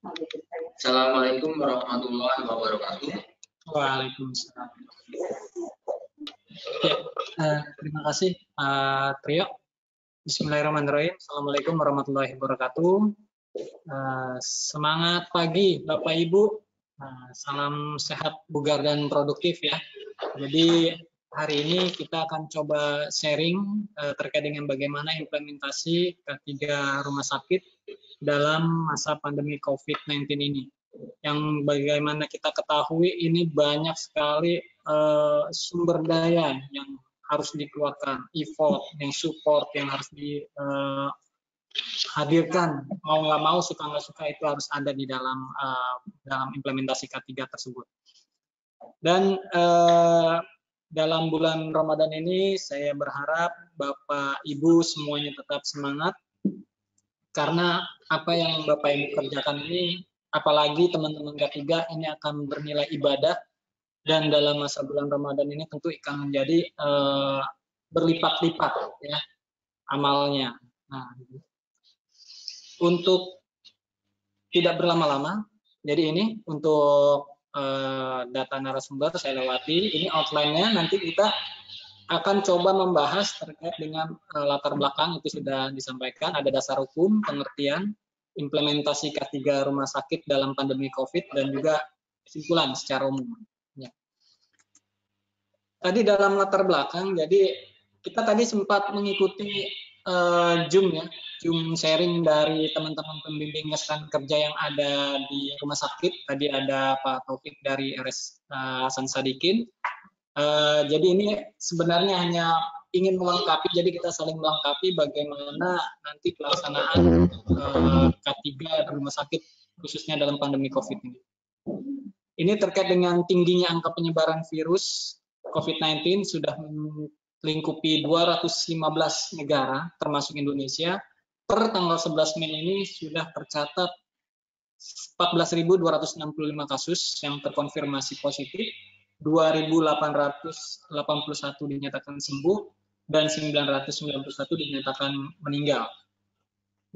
Assalamualaikum warahmatullahi wabarakatuh. Waalaikumsalam. Ya, terima kasih Pak Trio. Bismillahirrahmanirrahim. Assalamualaikum warahmatullahi wabarakatuh. Semangat pagi Bapak Ibu. Salam sehat, bugar dan produktif ya. Jadi hari ini kita akan coba sharing terkait dengan bagaimana implementasi K3 rumah sakit dalam masa pandemi COVID-19 ini. Yang bagaimana kita ketahui ini banyak sekali sumber daya yang harus dikeluarkan, effort, yang support yang harus dihadirkan, mau nggak mau, suka nggak suka itu harus ada di dalam implementasi K3 tersebut. Dan dalam bulan Ramadan ini saya berharap Bapak Ibu semuanya tetap semangat, karena apa yang Bapak Ibu kerjakan ini, apalagi teman-teman K3 ini akan bernilai ibadah, dan dalam masa bulan Ramadan ini tentu akan menjadi berlipat-lipat ya amalnya. Nah, untuk tidak berlama-lama, jadi ini untuk data narasumber saya lewati, ini outline-nya, nanti kita akan coba membahas terkait dengan latar belakang, itu sudah disampaikan, ada dasar hukum, pengertian, implementasi K3 rumah sakit dalam pandemi COVID, dan juga kesimpulan secara umum. Ya. Tadi dalam latar belakang, jadi kita tadi sempat mengikuti Zoom ya, Zoom sharing dari teman-teman pembimbing rekan kerja yang ada di rumah sakit. Tadi ada Pak Taufik dari RS Hasan Sadikin. Jadi ini sebenarnya hanya ingin melengkapi, jadi kita saling melengkapi bagaimana nanti pelaksanaan K3 di rumah sakit khususnya dalam pandemi COVID ini. Ini terkait dengan tingginya angka penyebaran virus COVID-19 sudah melingkupi 215 negara termasuk Indonesia. Per tanggal 11 Mei ini sudah tercatat 14.265 kasus yang terkonfirmasi positif, 2.881 dinyatakan sembuh, dan 991 dinyatakan meninggal.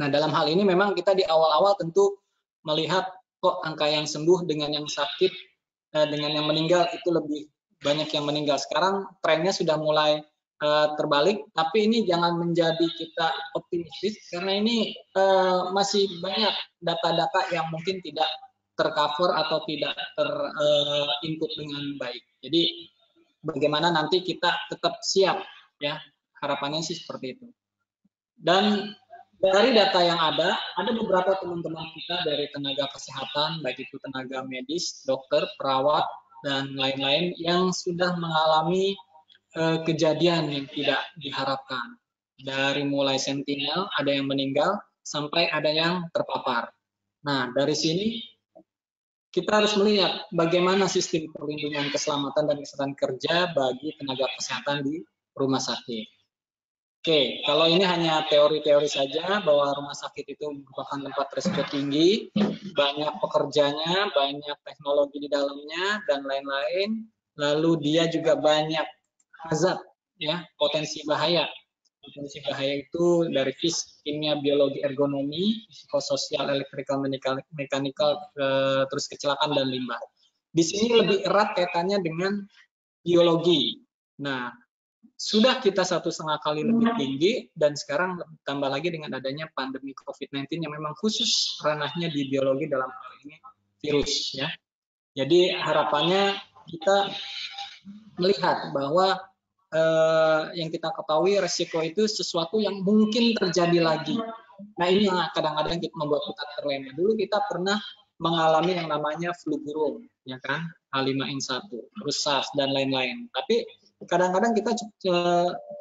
Nah, dalam hal ini memang kita di awal-awal tentu melihat kok angka yang sembuh dengan yang sakit, dengan yang meninggal itu lebih banyak yang meninggal. Sekarang trennya sudah mulai terbalik, tapi ini jangan menjadi kita optimistis, karena ini masih banyak data-data yang mungkin tidak tercover atau tidak terinput dengan baik. Jadi bagaimana nanti kita tetap siap ya, harapannya sih seperti itu. Dan dari data yang ada beberapa teman-teman kita dari tenaga kesehatan, baik itu tenaga medis, dokter, perawat, dan lain-lain yang sudah mengalami kejadian yang tidak diharapkan. Dari mulai sentinel, ada yang meninggal, sampai ada yang terpapar. Nah, dari sini kita harus melihat bagaimana sistem perlindungan keselamatan dan kesehatan kerja bagi tenaga kesehatan di rumah sakit. Oke, kalau ini hanya teori-teori saja bahwa rumah sakit itu merupakan tempat risiko tinggi, banyak pekerjanya, banyak teknologi di dalamnya, dan lain-lain. Lalu dia juga banyak hazard, ya, potensi bahaya. Potensi bahaya itu dari fisik, kimia, biologi, ergonomi, psikososial, elektrikal, mekanikal, terus kecelakaan dan limbah. Di sini lebih erat kaitannya dengan biologi. Nah, sudah kita 1,5 kali lebih tinggi, dan sekarang tambah lagi dengan adanya pandemi COVID-19 yang memang khusus ranahnya di biologi, dalam hal ini virus ya. Jadi harapannya kita melihat bahwa yang kita ketahui resiko itu sesuatu yang mungkin terjadi lagi. Nah, ini yang kadang-kadang kita membuat kita terlena. Dulu kita pernah mengalami yang namanya flu burung, ya kan, H5N1, terus SARS dan lain-lain. Tapi kadang-kadang kita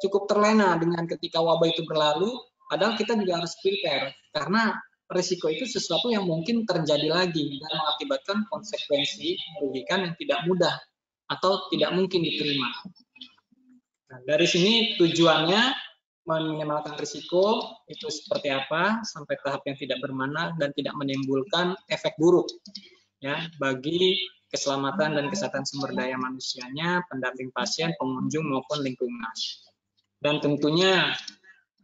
cukup terlena dengan ketika wabah itu berlalu, padahal kita juga harus prepare, karena risiko itu sesuatu yang mungkin terjadi lagi dan mengakibatkan konsekuensi merugikan yang tidak mudah atau tidak mungkin diterima. Nah, dari sini tujuannya meminimalkan risiko itu seperti apa sampai tahap yang tidak bermana dan tidak menimbulkan efek buruk ya bagi keselamatan dan kesehatan sumber daya manusianya, pendamping pasien, pengunjung maupun lingkungan. Dan tentunya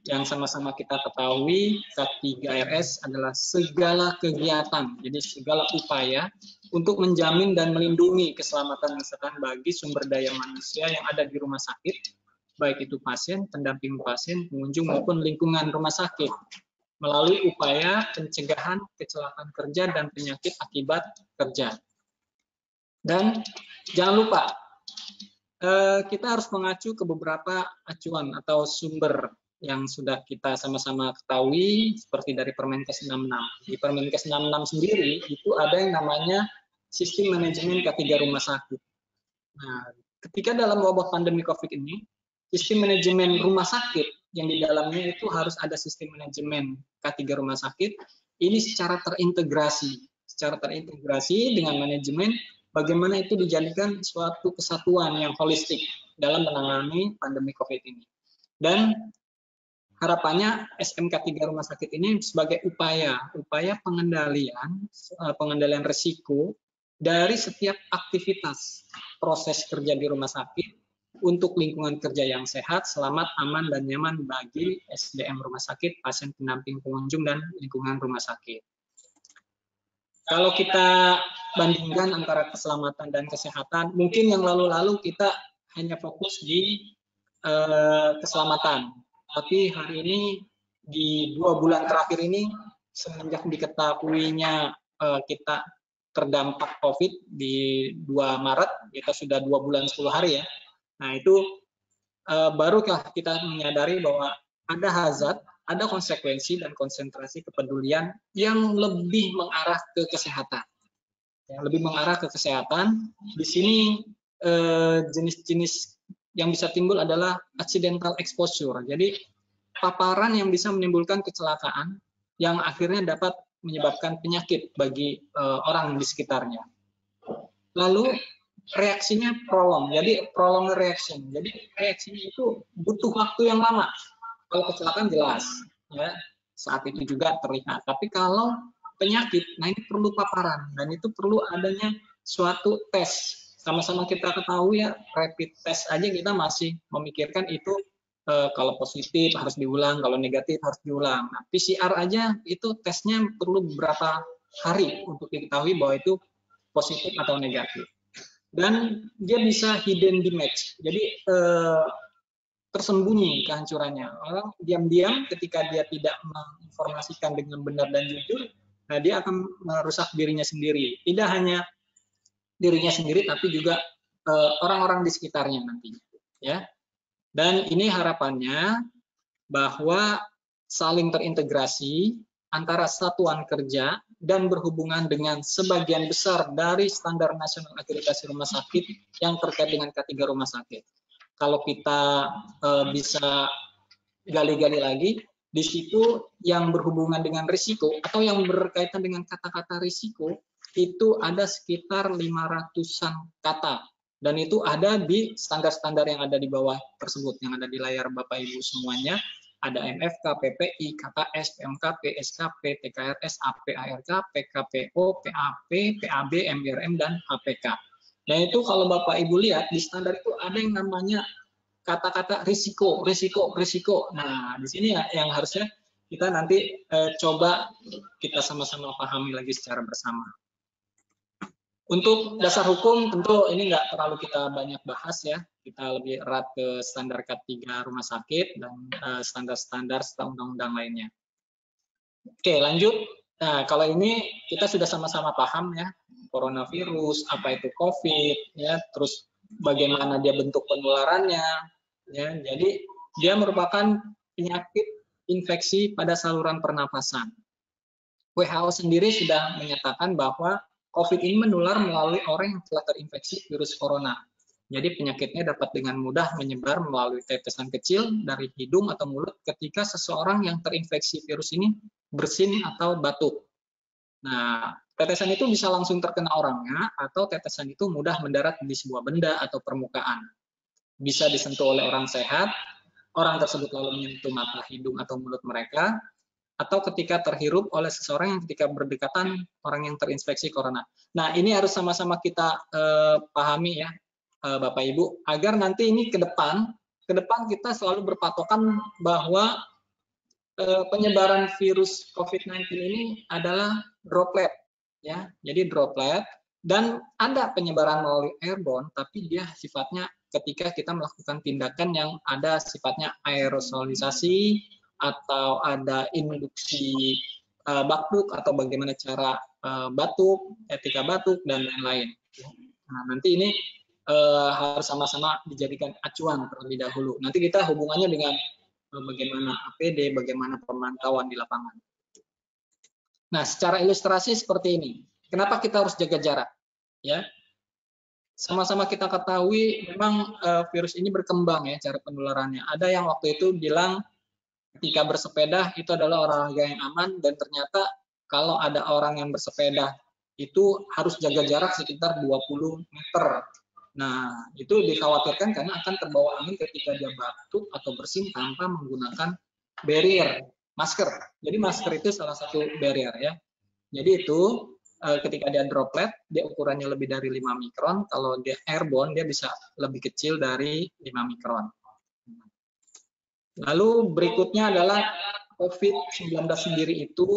Yang sama-sama kita ketahui, K3RS adalah segala kegiatan, jadi segala upaya untuk menjamin dan melindungi keselamatan kesehatan bagi sumber daya manusia yang ada di rumah sakit, baik itu pasien, pendamping pasien, pengunjung, maupun lingkungan rumah sakit, melalui upaya pencegahan kecelakaan kerja dan penyakit akibat kerja. Dan jangan lupa, kita harus mengacu ke beberapa acuan atau sumber yang sudah kita sama-sama ketahui, seperti dari Permenkes 66. Di Permenkes 66 sendiri, itu ada yang namanya sistem manajemen K3 rumah sakit. Nah, ketika dalam wabah pandemi COVID ini, sistem manajemen rumah sakit yang di dalamnya itu harus ada sistem manajemen K3 rumah sakit, ini secara terintegrasi dengan manajemen, bagaimana itu dijadikan suatu kesatuan yang holistik dalam menangani pandemi COVID ini. Dan harapannya SMK3 rumah sakit ini sebagai upaya pengendalian risiko dari setiap aktivitas proses kerja di rumah sakit untuk lingkungan kerja yang sehat, selamat, aman, dan nyaman bagi SDM rumah sakit, pasien, pendamping, pengunjung, dan lingkungan rumah sakit. Kalau kita bandingkan antara keselamatan dan kesehatan, mungkin yang lalu-lalu kita hanya fokus di keselamatan. Tapi hari ini, di 2 bulan terakhir ini, semenjak diketahuinya kita terdampak COVID di 2 Maret, kita sudah 2 bulan 10 hari ya. Nah itu barukah kita menyadari bahwa ada hazard, ada konsekuensi dan konsentrasi kepedulian yang lebih mengarah ke kesehatan. Di sini jenis-jenis yang bisa timbul adalah accidental exposure. Jadi paparan yang bisa menimbulkan kecelakaan yang akhirnya dapat menyebabkan penyakit bagi orang di sekitarnya. Lalu reaksinya prolong. Jadi prolonged reaction. Jadi reaksinya itu butuh waktu yang lama. Kalau kecelakaan jelas, ya saat itu juga terlihat. Tapi kalau penyakit, nah ini perlu paparan dan itu perlu adanya suatu tes. Sama-sama kita ketahui ya, rapid test aja kita masih memikirkan itu kalau positif harus diulang, kalau negatif harus diulang. Nah, PCR aja itu tesnya perlu beberapa hari untuk diketahui bahwa itu positif atau negatif. Dan dia bisa hidden damage, jadi tersembunyi kehancurannya. Orang diam-diam ketika dia tidak menginformasikan dengan benar dan jujur, nah dia akan merusak dirinya sendiri. Tidak hanya dirinya sendiri, tapi juga orang-orang di sekitarnya nantinya. Ya. Dan ini harapannya bahwa saling terintegrasi antara satuan kerja dan berhubungan dengan sebagian besar dari standar nasional akreditasi rumah sakit yang terkait dengan K3 rumah sakit. Kalau kita bisa gali-gali lagi, di situ yang berhubungan dengan risiko atau yang berkaitan dengan kata-kata risiko, itu ada sekitar 500-an kata. Dan itu ada di standar-standar yang ada di bawah tersebut, yang ada di layar Bapak Ibu semuanya. Ada MFK, PPI, KKS, PMK, PSK, PTKRS, APARK, PKPO, PAP, PAB, MRM, dan HPK. Nah itu kalau Bapak Ibu lihat, di standar itu ada yang namanya kata-kata risiko. Nah di sini ya yang harusnya kita nanti coba kita sama-sama pahami lagi secara bersama. Untuk dasar hukum tentu ini nggak terlalu kita banyak bahas ya, kita lebih erat ke standar K3 rumah sakit dan standar-standar serta undang-undang lainnya. Oke lanjut, nah kalau ini kita sudah sama-sama paham ya, coronavirus, apa itu COVID, ya, terus bagaimana dia bentuk penularannya, ya, jadi dia merupakan penyakit infeksi pada saluran pernapasan. WHO sendiri sudah menyatakan bahwa COVID ini menular melalui orang yang telah terinfeksi virus corona. Jadi penyakitnya dapat dengan mudah menyebar melalui tetesan kecil dari hidung atau mulut ketika seseorang yang terinfeksi virus ini bersin atau batuk. Nah, tetesan itu bisa langsung terkena orangnya atau tetesan itu mudah mendarat di sebuah benda atau permukaan. Bisa disentuh oleh orang sehat, orang tersebut lalu menyentuh mata, hidung, atau mulut mereka, atau ketika terhirup oleh seseorang yang ketika berdekatan orang yang terinfeksi corona. Nah, ini harus sama-sama kita pahami ya, Bapak Ibu, agar nanti ini ke depan kita selalu berpatokan bahwa penyebaran virus COVID-19 ini adalah droplet, ya. Jadi droplet, dan ada penyebaran melalui airborne, tapi dia sifatnya ketika kita melakukan tindakan yang ada sifatnya aerosolisasi atau ada induksi batuk atau bagaimana cara batuk, etika batuk dan lain-lain. Nah, nanti ini harus sama-sama dijadikan acuan terlebih dahulu. Nanti kita hubungannya dengan bagaimana APD, bagaimana pemantauan di lapangan. Nah, secara ilustrasi seperti ini. Kenapa kita harus jaga jarak? Ya, sama-sama kita ketahui memang virus ini berkembang ya cara penularannya. Ada yang waktu itu bilang ketika bersepeda itu adalah olahraga yang aman, dan ternyata kalau ada orang yang bersepeda itu harus jaga jarak sekitar 20 meter. Nah, itu dikhawatirkan karena akan terbawa angin ketika dia batuk atau bersin tanpa menggunakan barrier, masker. Jadi masker itu salah satu barrier ya. Jadi itu ketika dia droplet, dia ukurannya lebih dari 5 mikron. Kalau dia airborne, dia bisa lebih kecil dari 5 mikron. Lalu berikutnya adalah COVID-19 sendiri itu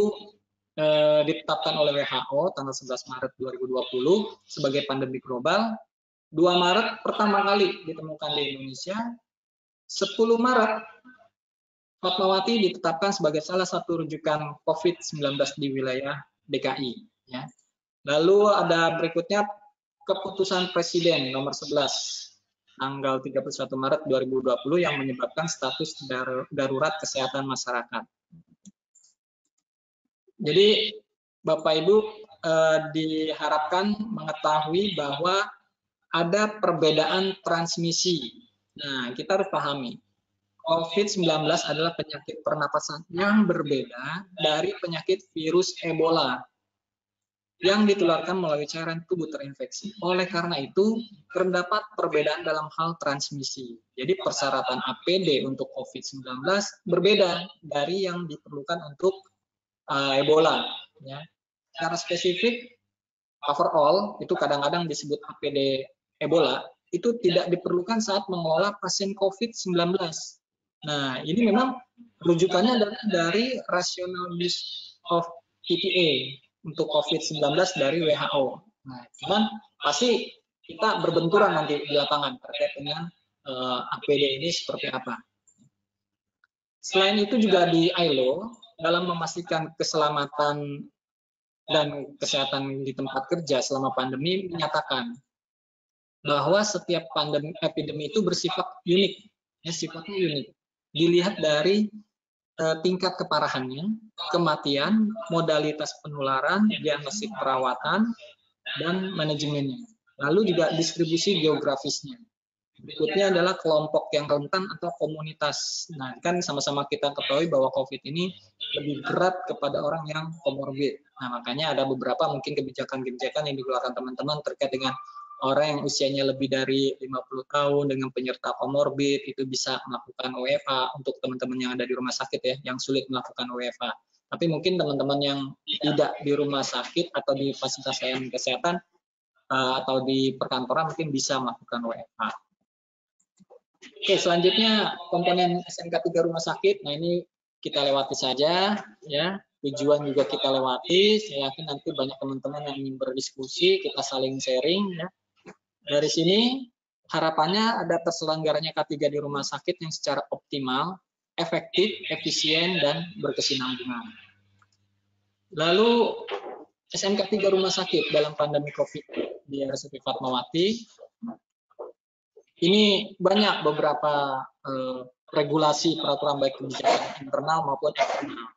ditetapkan oleh WHO tanggal 11 Maret 2020 sebagai pandemi global. 2 Maret pertama kali ditemukan di Indonesia. 10 Maret Fatmawati ditetapkan sebagai salah satu rujukan COVID-19 di wilayah DKI. Ya. Lalu ada berikutnya keputusan Presiden nomor 11 tanggal 31 Maret 2020 yang menyebabkan status darurat kesehatan masyarakat. Jadi Bapak Ibu diharapkan mengetahui bahwa ada perbedaan transmisi. Nah, kita harus pahami COVID-19 adalah penyakit pernapasan yang berbeda dari penyakit virus Ebola yang ditularkan melalui cairan tubuh terinfeksi. Oleh karena itu, terdapat perbedaan dalam hal transmisi. Jadi persyaratan APD untuk COVID-19 berbeda dari yang diperlukan untuk Ebola. Ya. Secara spesifik, overall, itu kadang-kadang disebut APD Ebola, itu tidak diperlukan saat mengelola pasien COVID-19. Nah, ini memang rujukannya adalah dari Rational Use of PPA untuk COVID-19 dari WHO. Nah, cuman pasti kita berbenturan nanti di lapangan terkait dengan APD ini seperti apa. Selain itu juga di ILO, dalam memastikan keselamatan dan kesehatan di tempat kerja selama pandemi menyatakan bahwa setiap epidemi itu bersifat unik, ya, sifatnya unik. Dilihat dari tingkat keparahannya, kematian, modalitas penularan, diagnostik perawatan, dan manajemennya. Lalu juga distribusi geografisnya. Berikutnya adalah kelompok yang rentan atau komunitas. Nah, kan sama-sama kita ketahui bahwa COVID ini lebih berat kepada orang yang komorbid. Nah, makanya ada beberapa mungkin kebijakan-kebijakan yang dikeluarkan teman-teman terkait dengan orang yang usianya lebih dari 50 tahun dengan penyerta komorbid itu bisa melakukan WFH untuk teman-teman yang ada di rumah sakit ya, yang sulit melakukan WFH. Tapi mungkin teman-teman yang tidak di rumah sakit atau di fasilitas layanan kesehatan atau di perkantoran mungkin bisa melakukan WFH. Oke, selanjutnya komponen SMK 3 rumah sakit. Nah, ini kita lewati saja ya. Tujuan juga kita lewati. Saya yakin nanti banyak teman-teman yang ingin berdiskusi, kita saling sharing ya. Dari sini harapannya ada terselenggaranya K3 di rumah sakit yang secara optimal, efektif, efisien, dan berkesinambungan. Lalu SMK 3 rumah sakit dalam pandemi COVID di RSUP Fatmawati. Ini banyak beberapa regulasi peraturan baik kebijakan internal maupun eksternal.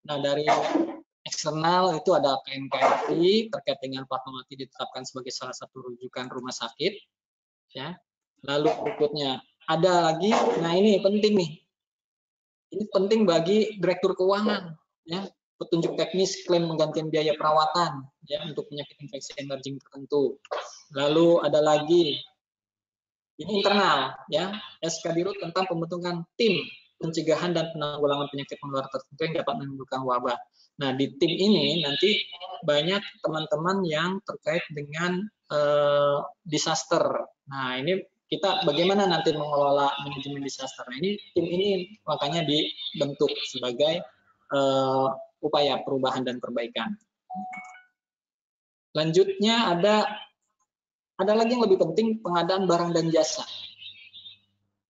Nah, dari eksternal itu ada KNKRI terkait dengan Fatmawati ditetapkan sebagai salah satu rujukan rumah sakit. Ya. Lalu berikutnya ada lagi, nah ini penting nih. Ini penting bagi direktur keuangan. Ya. Petunjuk teknis klaim penggantian biaya perawatan ya untuk penyakit infeksi emerging tertentu. Lalu ada lagi ini internal ya, SKDIRUT tentang pembentukan tim pencegahan dan penanggulangan penyakit menular tertentu yang dapat menimbulkan wabah. Nah, di tim ini nanti banyak teman-teman yang terkait dengan disaster. Nah, ini kita bagaimana nanti mengelola manajemen disaster. Nah, ini tim ini makanya dibentuk sebagai upaya perubahan dan perbaikan. Lanjutnya ada lagi yang lebih penting, pengadaan barang dan jasa.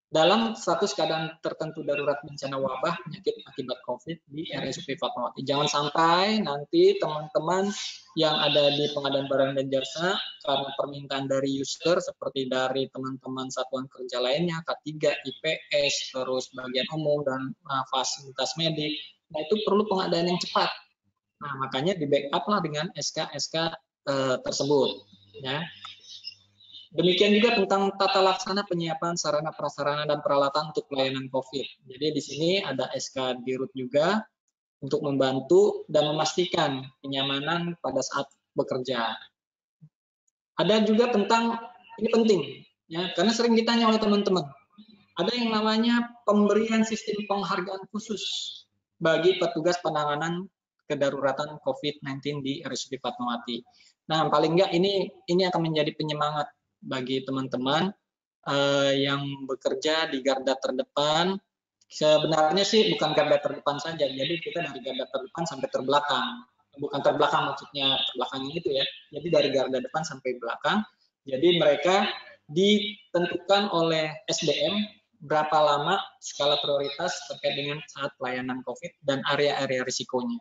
Dalam status keadaan tertentu darurat bencana wabah penyakit akibat COVID di RSUP Fatmawati. Jangan sampai nanti teman-teman yang ada di pengadaan barang dan jasa karena permintaan dari user seperti dari teman-teman satuan kerja lainnya, K3, IPS, terus bagian umum dan fasilitas medik. Nah, itu perlu pengadaan yang cepat. Nah, makanya di backup lah dengan SK-SK tersebut. Ya. Demikian juga tentang tata laksana penyiapan sarana prasarana dan peralatan untuk pelayanan COVID. Jadi di sini ada SK Dirut juga untuk membantu dan memastikan kenyamanan pada saat bekerja. Ada juga tentang, ini penting, ya, karena sering ditanya oleh teman-teman, ada yang namanya pemberian sistem penghargaan khusus bagi petugas penanganan kedaruratan COVID-19 di RSUD Fatmawati. Nah, paling enggak ini akan menjadi penyemangat bagi teman-teman yang bekerja di garda terdepan. Sebenarnya sih bukan garda terdepan saja, jadi kita dari garda terdepan sampai terbelakang. Bukan terbelakang maksudnya terbelakangnya itu ya, jadi dari garda depan sampai belakang. Jadi mereka ditentukan oleh SDM berapa lama skala prioritas terkait dengan saat pelayanan COVID dan area-area risikonya.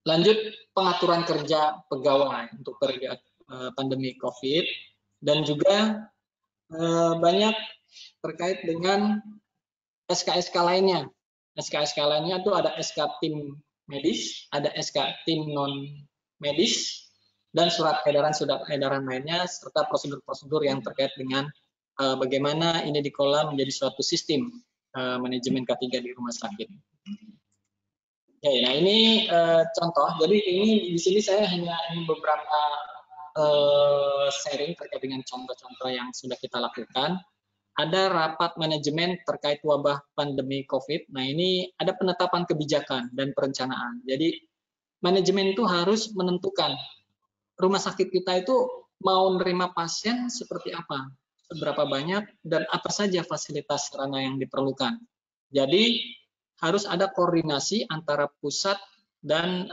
Lanjut, pengaturan kerja pegawai untuk pandemi COVID, dan juga banyak terkait dengan SK-SK lainnya. SK-SK lainnya itu ada SK tim medis, ada SK tim non medis, dan surat edaran lainnya, serta prosedur-prosedur yang terkait dengan bagaimana ini dikelola menjadi suatu sistem manajemen K3 di rumah sakit. Oke, nah ini contoh. Jadi ini di sini saya hanya ingin beberapa sharing terkait dengan contoh-contoh yang sudah kita lakukan. Ada rapat manajemen terkait wabah pandemi COVID. Nah, ini ada penetapan kebijakan dan perencanaan. Jadi manajemen itu harus menentukan rumah sakit kita itu mau menerima pasien seperti apa, seberapa banyak, dan apa saja fasilitas sarana yang diperlukan. Jadi harus ada koordinasi antara pusat dan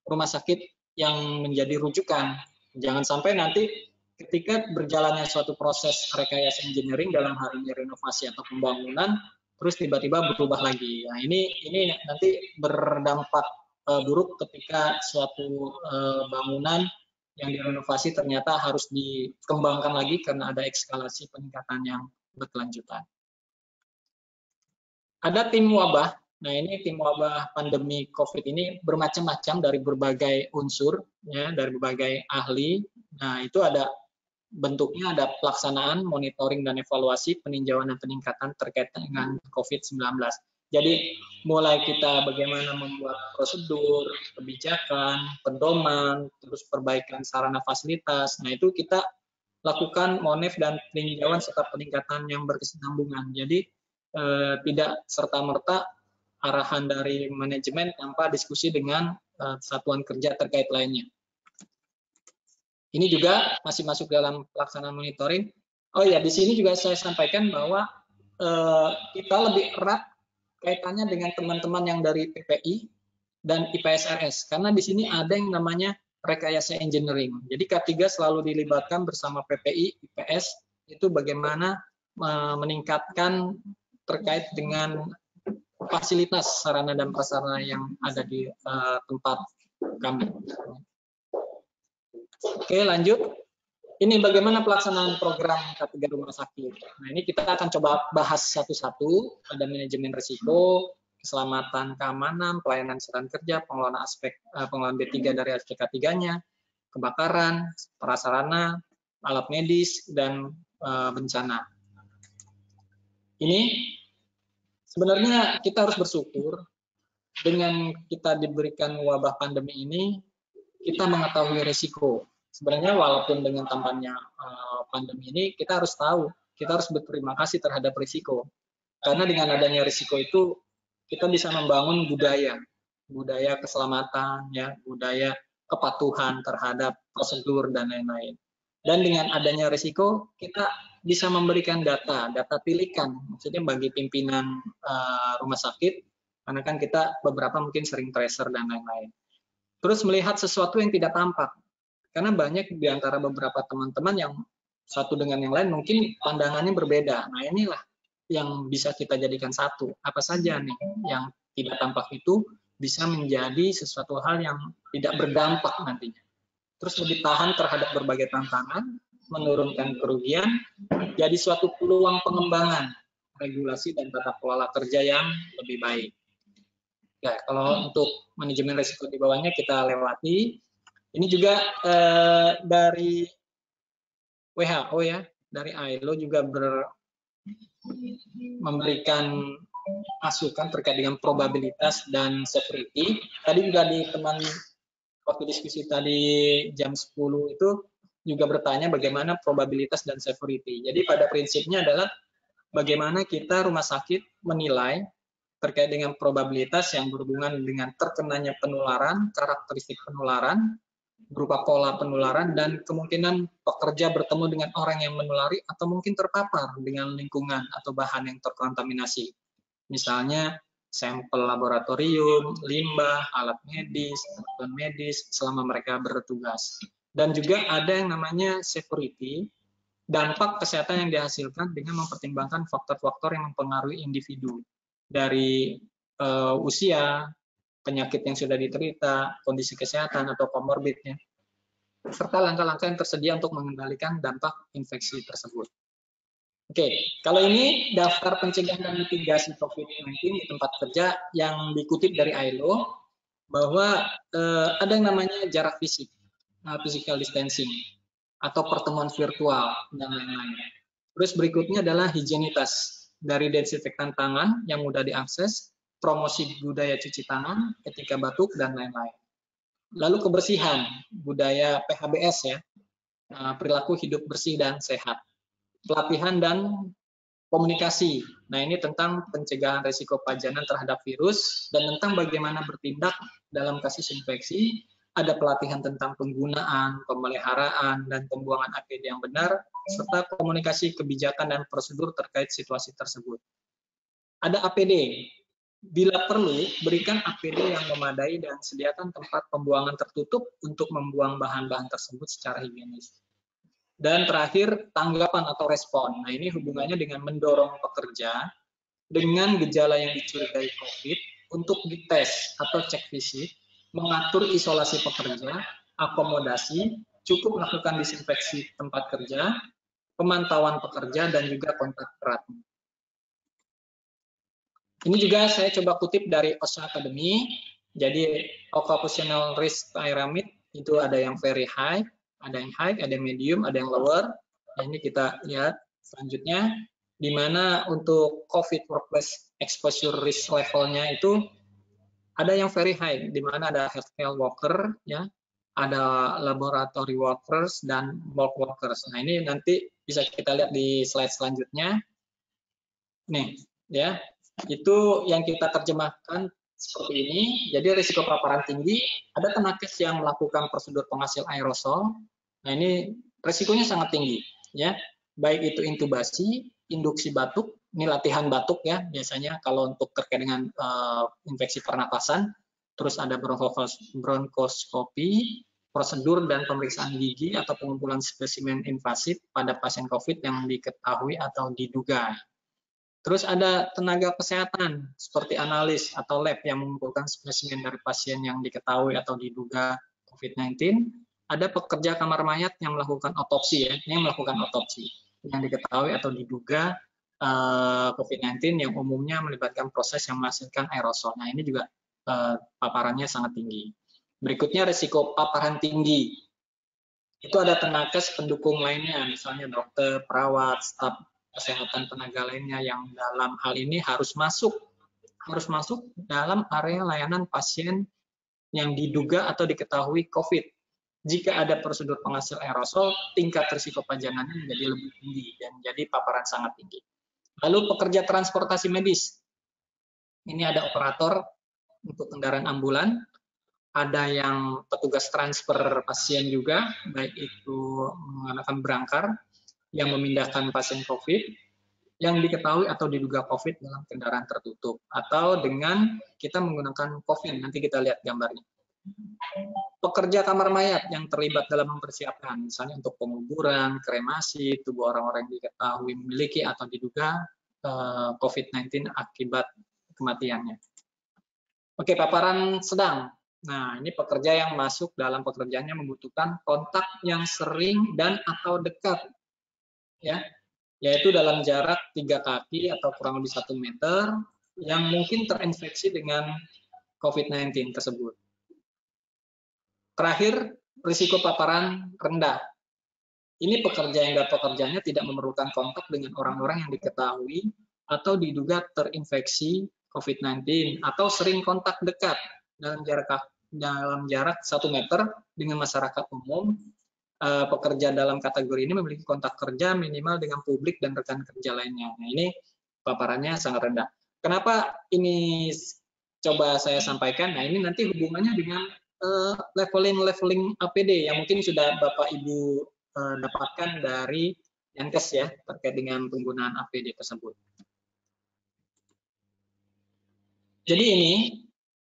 rumah sakit yang menjadi rujukan. Jangan sampai nanti ketika berjalannya suatu proses rekayasa engineering, dalam hal ini renovasi atau pembangunan, terus tiba-tiba berubah lagi. Nah, ini nanti berdampak buruk ketika suatu bangunan yang direnovasi ternyata harus dikembangkan lagi karena ada eskalasi peningkatan yang berkelanjutan. Ada tim wabah. Nah, ini tim wabah pandemi COVID ini bermacam-macam dari berbagai unsur, ya, dari berbagai ahli. Nah, itu ada bentuknya, ada pelaksanaan, monitoring, dan evaluasi, peninjauan dan peningkatan terkait dengan COVID-19. Jadi, mulai kita bagaimana membuat prosedur, kebijakan, pedoman, terus perbaikan sarana fasilitas. Nah, itu kita lakukan monef dan peninjauan serta peningkatan yang berkesinambungan. Jadi, tidak serta-merta arahan dari manajemen tanpa diskusi dengan satuan kerja terkait lainnya. Ini juga masih masuk dalam pelaksanaan monitoring. Oh ya, di sini juga saya sampaikan bahwa kita lebih erat kaitannya dengan teman-teman yang dari PPI dan IPSRS, karena di sini ada yang namanya rekayasa engineering. Jadi K3 selalu dilibatkan bersama PPI, IPS, itu bagaimana meningkatkan terkait dengan fasilitas sarana dan prasarana yang ada di tempat kami. Oke, lanjut. Ini bagaimana pelaksanaan program K3 rumah sakit. Nah, ini kita akan coba bahas satu-satu. Ada manajemen risiko, keselamatan keamanan, pelayanan sarana kerja, pengelolaan aspek pengelolaan B3 dari aspek K3-nya, kebakaran, prasarana, alat medis, dan bencana. Ini sebenarnya kita harus bersyukur dengan kita diberikan wabah pandemi ini, kita mengetahui risiko. Sebenarnya walaupun dengan tambahannya pandemi ini, kita harus tahu, kita harus berterima kasih terhadap risiko. Karena dengan adanya risiko itu, kita bisa membangun budaya keselamatan, ya, budaya kepatuhan terhadap prosedur dan lain-lain. Dan dengan adanya risiko, kita bisa memberikan data pilihan, maksudnya bagi pimpinan rumah sakit, karena kan kita beberapa mungkin sering tracer dan lain-lain. Terus melihat sesuatu yang tidak tampak, karena banyak di antara beberapa teman-teman yang satu dengan yang lain mungkin pandangannya berbeda. Nah inilah yang bisa kita jadikan satu. Apa saja nih yang tidak tampak itu bisa menjadi sesuatu hal yang tidak berdampak nantinya. Terus lebih tahan terhadap berbagai tantangan, menurunkan kerugian, jadi suatu peluang pengembangan regulasi dan tata kelola kerja yang lebih baik. Ya, kalau untuk manajemen risiko di bawahnya kita lewati. Ini juga dari WHO ya, dari ILO juga memberikan masukan terkait dengan probabilitas dan severity. Tadi juga di teman waktu diskusi tadi jam 10 itu juga bertanya bagaimana probabilitas dan severity. Jadi pada prinsipnya adalah bagaimana kita rumah sakit menilai terkait dengan probabilitas yang berhubungan dengan terkenanya penularan, karakteristik penularan, berupa pola penularan, dan kemungkinan pekerja bertemu dengan orang yang menulari atau mungkin terpapar dengan lingkungan atau bahan yang terkontaminasi. Misalnya sampel laboratorium, limbah, alat medis, bantuan medis selama mereka bertugas. Dan juga ada yang namanya severity, dampak kesehatan yang dihasilkan dengan mempertimbangkan faktor-faktor yang mempengaruhi individu dari usia, penyakit yang sudah diterita, kondisi kesehatan atau komorbidnya, serta langkah-langkah yang tersedia untuk mengendalikan dampak infeksi tersebut. Oke, kalau ini daftar pencegahan dan mitigasi COVID-19 di tempat kerja yang dikutip dari ILO, bahwa ada yang namanya jarak fisik, physical distancing, atau pertemuan virtual, dan lain-lain. Terus berikutnya adalah higienitas, dari desinfektan tangan yang mudah diakses, promosi budaya cuci tangan, etika batuk, dan lain-lain. Lalu kebersihan, budaya PHBS ya, perilaku hidup bersih dan sehat. Pelatihan dan komunikasi. Nah, ini tentang pencegahan risiko pajanan terhadap virus dan tentang bagaimana bertindak dalam kasus infeksi. Ada pelatihan tentang penggunaan, pemeliharaan, dan pembuangan APD yang benar, serta komunikasi kebijakan dan prosedur terkait situasi tersebut. Ada APD. Bila perlu, berikan APD yang memadai dan sediakan tempat pembuangan tertutup untuk membuang bahan-bahan tersebut secara higienis. Dan terakhir, tanggapan atau respon. Nah, ini hubungannya dengan mendorong pekerja dengan gejala yang dicurigai COVID untuk dites atau cek fisik, mengatur isolasi pekerja, akomodasi, cukup melakukan disinfeksi tempat kerja, pemantauan pekerja, dan juga kontak erat. Ini juga saya coba kutip dari OSHA Academy. Jadi, occupational risk pyramid itu ada yang very high, ada yang high, ada yang medium, ada yang lower. Nah, ini kita lihat selanjutnya, di mana untuk COVID workplace exposure risk levelnya itu ada yang very high, di mana ada healthcare worker, ya, ada laboratory workers dan bulk workers. Nah, ini nanti bisa kita lihat di slide selanjutnya. Nih, ya, itu yang kita terjemahkan seperti ini. Jadi risiko paparan tinggi, ada tenakes yang melakukan prosedur penghasil aerosol. Nah, ini risikonya sangat tinggi, ya. Baik itu intubasi, induksi batuk, ini latihan batuk ya, biasanya kalau untuk terkait dengan infeksi pernapasan. Terus ada bronkoskopi, prosedur dan pemeriksaan gigi atau pengumpulan spesimen invasif pada pasien COVID yang diketahui atau diduga. Terus ada tenaga kesehatan seperti analis atau lab yang mengumpulkan spesimen dari pasien yang diketahui atau diduga COVID-19. Ada pekerja kamar mayat yang melakukan otopsi ya, yang melakukan otopsi yang diketahui atau diduga COVID-19 yang umumnya melibatkan proses yang menghasilkan aerosol. Nah, ini juga paparannya sangat tinggi. Berikutnya risiko paparan tinggi. Itu ada tenakes pendukung lainnya, misalnya dokter, perawat, staf kesehatan tenaga lainnya yang dalam hal ini harus masuk dalam area layanan pasien yang diduga atau diketahui COVID. Jika ada prosedur penghasil aerosol, tingkat risiko pajanannya menjadi lebih tinggi dan jadi paparan sangat tinggi. Lalu pekerja transportasi medis. Ini ada operator untuk kendaraan ambulan, ada yang petugas transfer pasien juga, baik itu menggunakan berangkar yang memindahkan pasien COVID yang diketahui atau diduga COVID dalam kendaraan tertutup, atau dengan kita menggunakan coffin, nanti kita lihat gambarnya. Pekerja kamar mayat yang terlibat dalam mempersiapkan, misalnya untuk penguburan, kremasi, tubuh orang-orang yang diketahui memiliki atau diduga COVID-19 akibat kematiannya. Oke, paparan sedang. Nah, ini pekerja yang masuk dalam pekerjaannya membutuhkan kontak yang sering dan atau dekat, ya, yaitu dalam jarak 3 kaki atau kurang lebih 1 meter yang mungkin terinfeksi dengan COVID-19 tersebut. Terakhir, risiko paparan rendah. Ini pekerja yang pekerjaannya tidak memerlukan kontak dengan orang-orang yang diketahui atau diduga terinfeksi COVID-19 atau sering kontak dekat dalam jarak 1 meter dengan masyarakat umum. Pekerja dalam kategori ini memiliki kontak kerja minimal dengan publik dan rekan kerja lainnya. Nah, ini paparannya sangat rendah. Kenapa ini coba saya sampaikan? Nah, ini nanti hubungannya dengan leveling APD yang mungkin sudah Bapak Ibu dapatkan dari Yankes ya, terkait dengan penggunaan APD tersebut. Jadi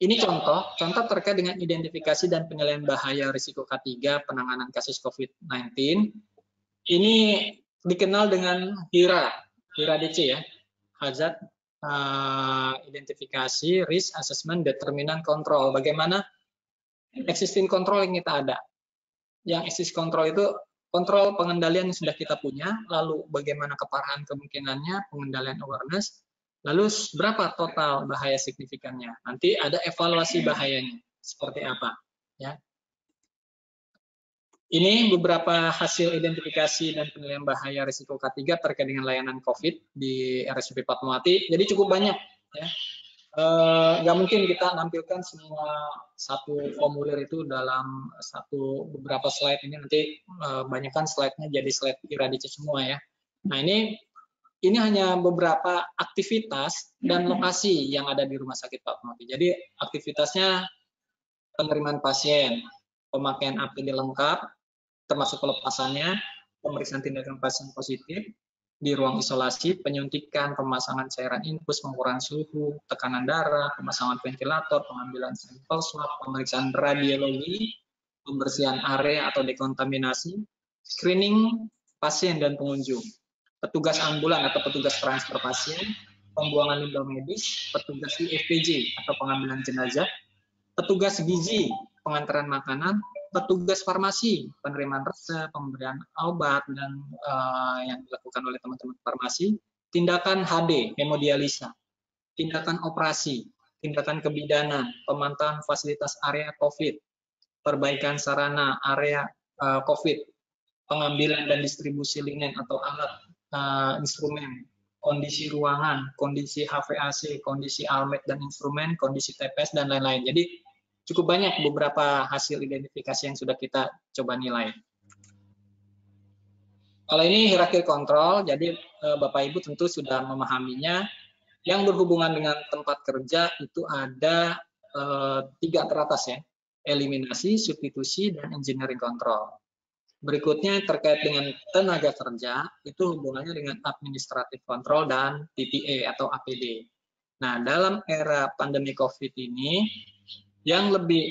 ini contoh terkait dengan identifikasi dan penilaian bahaya risiko K3 penanganan kasus COVID-19. Ini dikenal dengan HIRA DC ya, Hazard Identifikasi, Risk Assessment, Determinant, Control. Bagaimana existing control yang kita ada? Yang existing control itu kontrol pengendalian yang sudah kita punya, lalu bagaimana keparahan kemungkinannya, pengendalian awareness, lalu berapa total bahaya signifikannya. Nanti ada evaluasi bahayanya seperti apa, ya. Ini beberapa hasil identifikasi dan penilaian bahaya risiko K3 terkait dengan layanan COVID di RSUP Fatmawati. Jadi cukup banyak, ya. Nggak mungkin kita nampilkan semua satu formulir itu dalam beberapa slide ini, nanti banyakkan slide-nya jadi slide iradice semua ya. Nah, ini hanya beberapa aktivitas dan lokasi yang ada di Rumah Sakit Fatmawati. Jadi aktivitasnya penerimaan pasien, pemakaian APD lengkap, termasuk pelepasannya, pemeriksaan tindakan pasien positif di ruang isolasi, penyuntikan, pemasangan cairan infus, pengukuran suhu, tekanan darah, pemasangan ventilator, pengambilan sampel swab, pemeriksaan radiologi, pembersihan area atau dekontaminasi, screening pasien dan pengunjung, petugas ambulan atau petugas transfer pasien, pembuangan limbah medis, petugas IFPJ atau pengambilan jenazah, petugas gizi, pengantaran makanan, petugas farmasi, penerimaan resep, pemberian obat, dan yang dilakukan oleh teman-teman farmasi, tindakan HD, hemodialisa, tindakan operasi, tindakan kebidanan, pemantauan fasilitas area COVID, perbaikan sarana area COVID, pengambilan dan distribusi linen atau alat instrumen, kondisi ruangan, kondisi HVAC, kondisi almet dan instrumen, kondisi TPS, dan lain-lain. Jadi cukup banyak beberapa hasil identifikasi yang sudah kita coba nilai. Kalau ini hierarki kontrol, jadi Bapak Ibu tentu sudah memahaminya. Yang berhubungan dengan tempat kerja itu ada 3 teratas ya, eliminasi, substitusi, dan engineering control. Berikutnya terkait dengan tenaga kerja, itu hubungannya dengan administratif control dan TPA atau APD. Nah, dalam era pandemi COVID ini, yang lebih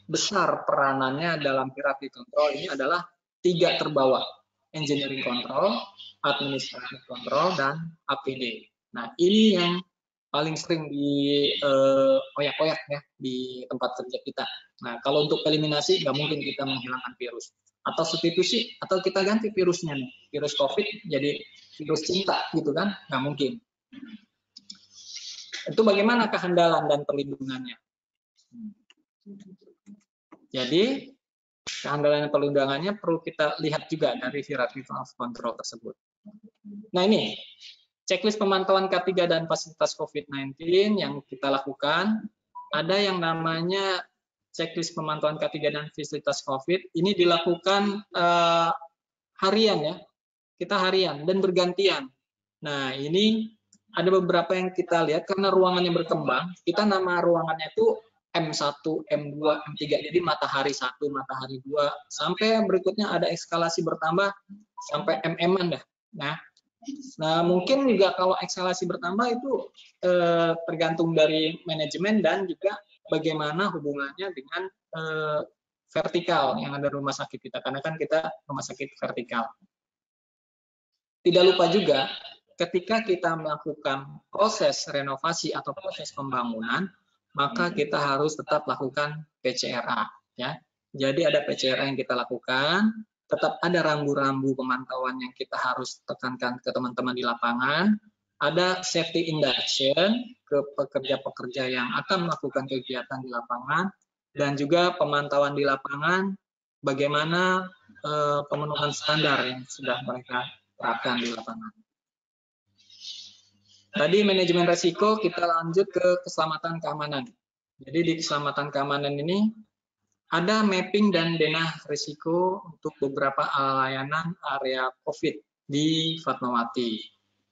besar peranannya dalam hierarki kontrol ini adalah 3 terbawah, engineering control, administrative control, dan APD. Nah, ini yang paling sering dioyak-oyak ya di tempat kerja kita. Nah, kalau untuk eliminasi nggak mungkin kita menghilangkan virus, atau substitusi, atau kita ganti virusnya nih, virus COVID jadi virus cinta gitu kan, nggak mungkin. Itu bagaimana kehandalan dan perlindungannya. Jadi kehandalan dan perlindungannya perlu kita lihat juga dari hierarchy of control tersebut. Nah, ini checklist pemantauan K3 dan fasilitas COVID-19 yang kita lakukan. Ada yang namanya checklist pemantauan K3 dan fasilitas COVID. Ini dilakukan harian ya, kita harian dan bergantian. Nah, ini ada beberapa yang kita lihat karena ruangannya berkembang. Kita nama ruangannya itu M1, M2, M3. Jadi matahari 1, matahari 2, sampai berikutnya ada eskalasi bertambah sampai MM-an dah. Nah, mungkin juga kalau eskalasi bertambah itu tergantung dari manajemen dan juga bagaimana hubungannya dengan vertikal yang ada rumah sakit kita, karena kan kita rumah sakit vertikal. Tidak lupa juga ketika kita melakukan proses renovasi atau proses pembangunan, maka kita harus tetap lakukan PCRA, ya. Jadi ada PCRA yang kita lakukan, tetap ada rambu-rambu pemantauan yang kita harus tekankan ke teman-teman di lapangan, ada safety induction ke pekerja-pekerja yang akan melakukan kegiatan di lapangan, dan juga pemantauan di lapangan bagaimana pemenuhan standar yang sudah mereka terapkan di lapangan. Tadi manajemen resiko, kita lanjut ke keselamatan keamanan. Jadi di keselamatan keamanan ini ada mapping dan denah risiko untuk beberapa layanan area COVID di Fatmawati.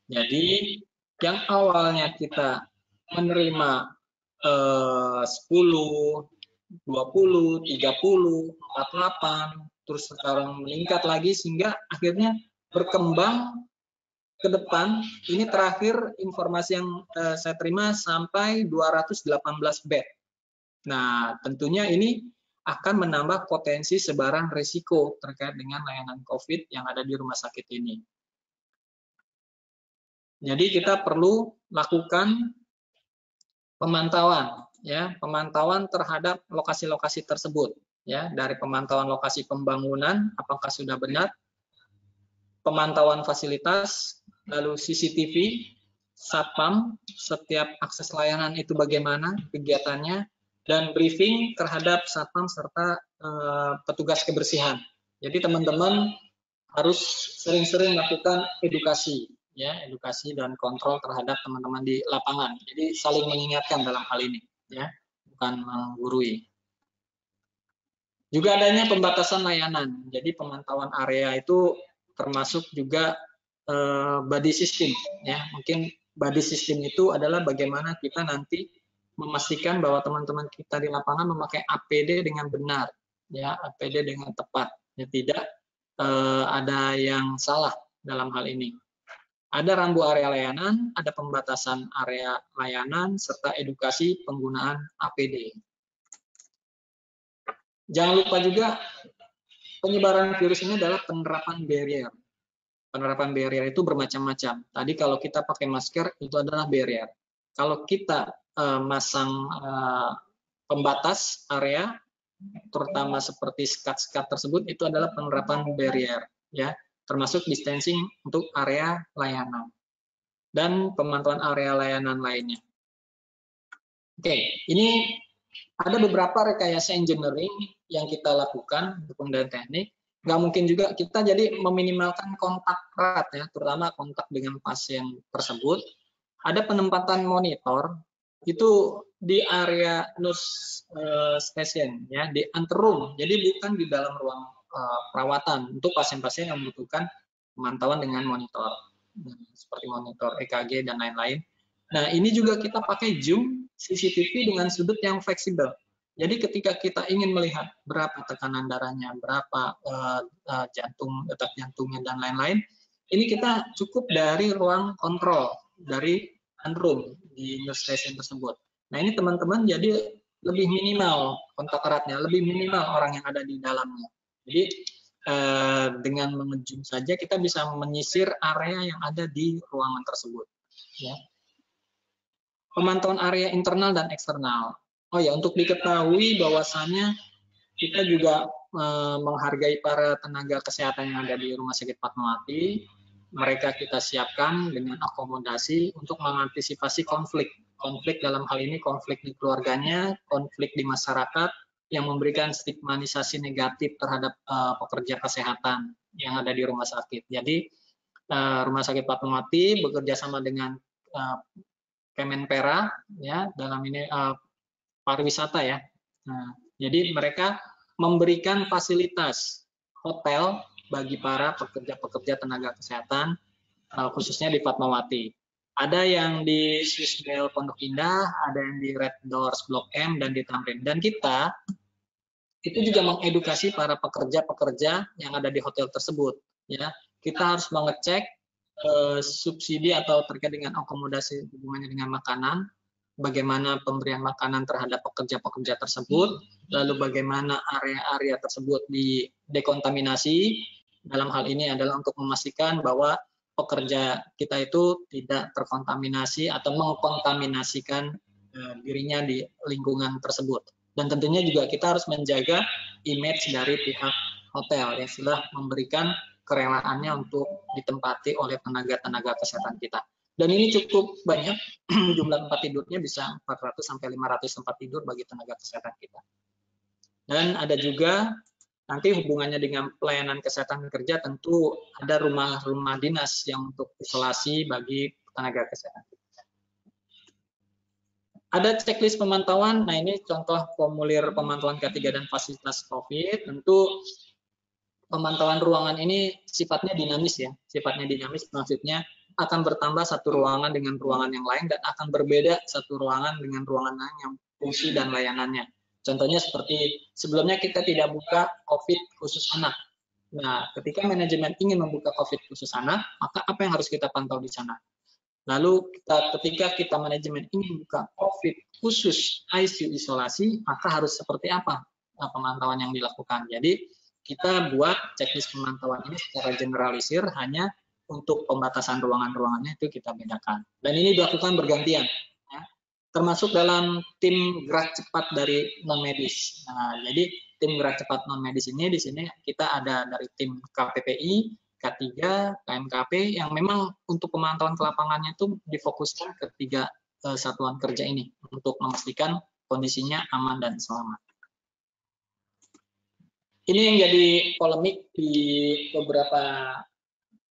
Jadi yang awalnya kita menerima 10, 20, 30, 48, terus sekarang meningkat lagi sehingga akhirnya berkembang ke depan. Ini terakhir informasi yang saya terima sampai 218 bed. Nah, tentunya ini akan menambah potensi sebaran risiko terkait dengan layanan COVID yang ada di rumah sakit ini. Jadi kita perlu lakukan pemantauan, ya, pemantauan terhadap lokasi-lokasi tersebut, ya, dari pemantauan lokasi pembangunan apakah sudah benar, pemantauan fasilitas, lalu CCTV, satpam, setiap akses layanan itu bagaimana kegiatannya, dan briefing terhadap satpam serta petugas kebersihan. Jadi teman-teman harus sering-sering melakukan edukasi, ya, edukasi dan kontrol terhadap teman-teman di lapangan. Jadi saling mengingatkan dalam hal ini, ya, bukan menggurui. Juga adanya pembatasan layanan. Jadi pemantauan area itu termasuk juga body system, ya. Mungkin body system itu adalah bagaimana kita nanti memastikan bahwa teman-teman kita di lapangan memakai APD dengan benar, ya, APD dengan tepat, ya, tidak ada yang salah dalam hal ini. Ada rambu area layanan, ada pembatasan area layanan, serta edukasi penggunaan APD. Jangan lupa juga penyebaran virus ini adalah penerapan barrier. Penerapan barrier itu bermacam-macam. Tadi kalau kita pakai masker itu adalah barrier. Kalau kita masang pembatas area, terutama seperti sekat-sekat tersebut, itu adalah penerapan barrier, ya, termasuk distancing untuk area layanan dan pemantauan area layanan lainnya. Oke, ini ada beberapa rekayasa engineering yang kita lakukan dukung dan teknik. Nggak mungkin juga kita jadi meminimalkan kontak erat, ya, terutama kontak dengan pasien tersebut. Ada penempatan monitor itu di area nurse station, ya, di anteroom. Jadi bukan di dalam ruang perawatan untuk pasien-pasien yang membutuhkan pemantauan dengan monitor, seperti monitor EKG dan lain-lain. Nah, ini juga kita pakai zoom CCTV dengan sudut yang fleksibel. Jadi ketika kita ingin melihat berapa tekanan darahnya, berapa jantung, detak jantungnya, dan lain-lain, ini kita cukup dari ruang kontrol, dari room di nurse station tersebut. Nah, ini teman-teman jadi lebih minimal kontak eratnya, lebih minimal orang yang ada di dalamnya. Jadi dengan mengejum saja kita bisa menyisir area yang ada di ruangan tersebut, ya. Pemantauan area internal dan eksternal. Oh ya, untuk diketahui bahwasannya kita juga menghargai para tenaga kesehatan yang ada di Rumah Sakit Fatmawati. Mereka kita siapkan dengan akomodasi untuk mengantisipasi konflik. Konflik dalam hal ini konflik di keluarganya, konflik di masyarakat yang memberikan stigmatisasi negatif terhadap pekerja kesehatan yang ada di rumah sakit. Jadi Rumah Sakit Fatmawati bekerja sama dengan Kemenpera, ya, dalam ini pariwisata, ya. Nah, jadi mereka memberikan fasilitas hotel bagi para pekerja-pekerja tenaga kesehatan, khususnya di Fatmawati. Ada yang di Swissbell Pondok Indah, ada yang di Red Doors Blok M dan di Tamrin. Dan kita itu juga mengedukasi para pekerja-pekerja yang ada di hotel tersebut. Ya, kita harus mengecek subsidi atau terkait dengan akomodasi hubungannya dengan makanan, bagaimana pemberian makanan terhadap pekerja-pekerja tersebut, lalu bagaimana area-area tersebut didekontaminasi. Dalam hal ini adalah untuk memastikan bahwa pekerja kita itu tidak terkontaminasi atau mengkontaminasikan dirinya di lingkungan tersebut. Dan tentunya juga kita harus menjaga image dari pihak hotel yang sudah memberikan kerelaannya untuk ditempati oleh tenaga-tenaga kesehatan kita. Dan ini cukup banyak, jumlah tempat tidurnya bisa 400 sampai 500 tempat tidur bagi tenaga kesehatan kita. Dan ada juga nanti hubungannya dengan pelayanan kesehatan kerja, tentu ada rumah-rumah dinas yang untuk isolasi bagi tenaga kesehatan. Ada checklist pemantauan. Nah, ini contoh formulir pemantauan K3 dan fasilitas COVID. Tentu pemantauan ruangan ini sifatnya dinamis ya. Sifatnya dinamis maksudnya akan bertambah satu ruangan dengan ruangan yang lain dan akan berbeda satu ruangan dengan ruangan lain yang fungsi dan layanannya. Contohnya seperti sebelumnya kita tidak buka COVID khusus anak. Nah, ketika manajemen ingin membuka COVID khusus anak, maka apa yang harus kita pantau di sana? Lalu ketika kita manajemen ingin buka COVID khusus ICU isolasi, maka harus seperti apa pemantauan yang dilakukan. Jadi kita buat checklist pemantauan ini secara generalisir, hanya untuk pembatasan ruangan-ruangannya itu kita bedakan. Dan ini dilakukan bergantian, ya. Termasuk dalam tim gerak cepat dari non-medis. Nah, jadi tim gerak cepat non-medis ini di sini kita ada dari tim KPPI, K3, KMKP yang memang untuk pemantauan ke lapangannya itu difokuskan ke 3 satuan kerja ini untuk memastikan kondisinya aman dan selamat. Ini yang jadi polemik di beberapa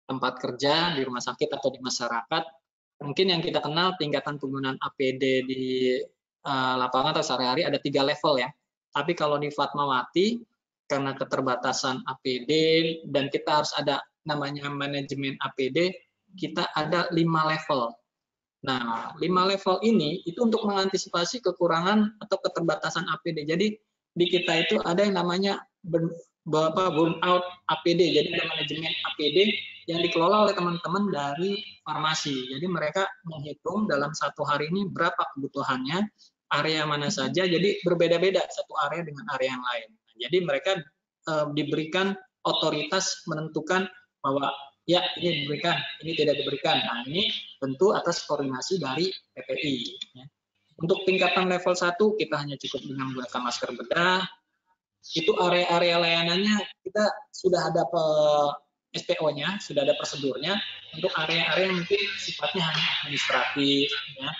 tempat kerja, di rumah sakit atau di masyarakat. Mungkin yang kita kenal tingkatan penggunaan APD di lapangan atau sehari-hari ada 3 level ya. Tapi kalau di Fatmawati, karena keterbatasan APD dan kita harus ada namanya manajemen APD, kita ada 5 level. Nah, 5 level ini itu untuk mengantisipasi kekurangan atau keterbatasan APD. Jadi di kita itu ada yang namanya burnout APD. Jadi ada manajemen APD yang dikelola oleh teman-teman dari farmasi. Jadi mereka menghitung dalam satu hari ini berapa kebutuhannya, area mana saja. Jadi berbeda-beda satu area dengan area yang lain. Jadi mereka diberikan otoritas menentukan bahwa ya ini diberikan, ini tidak diberikan. Nah, ini tentu atas koordinasi dari PPI. Untuk tingkatan level 1 kita hanya cukup dengan menggunakan masker bedah. Itu area-area layanannya kita sudah ada SPO-nya, sudah ada prosedurnya. Untuk area-area yang mungkin sifatnya hanya administratif, ya,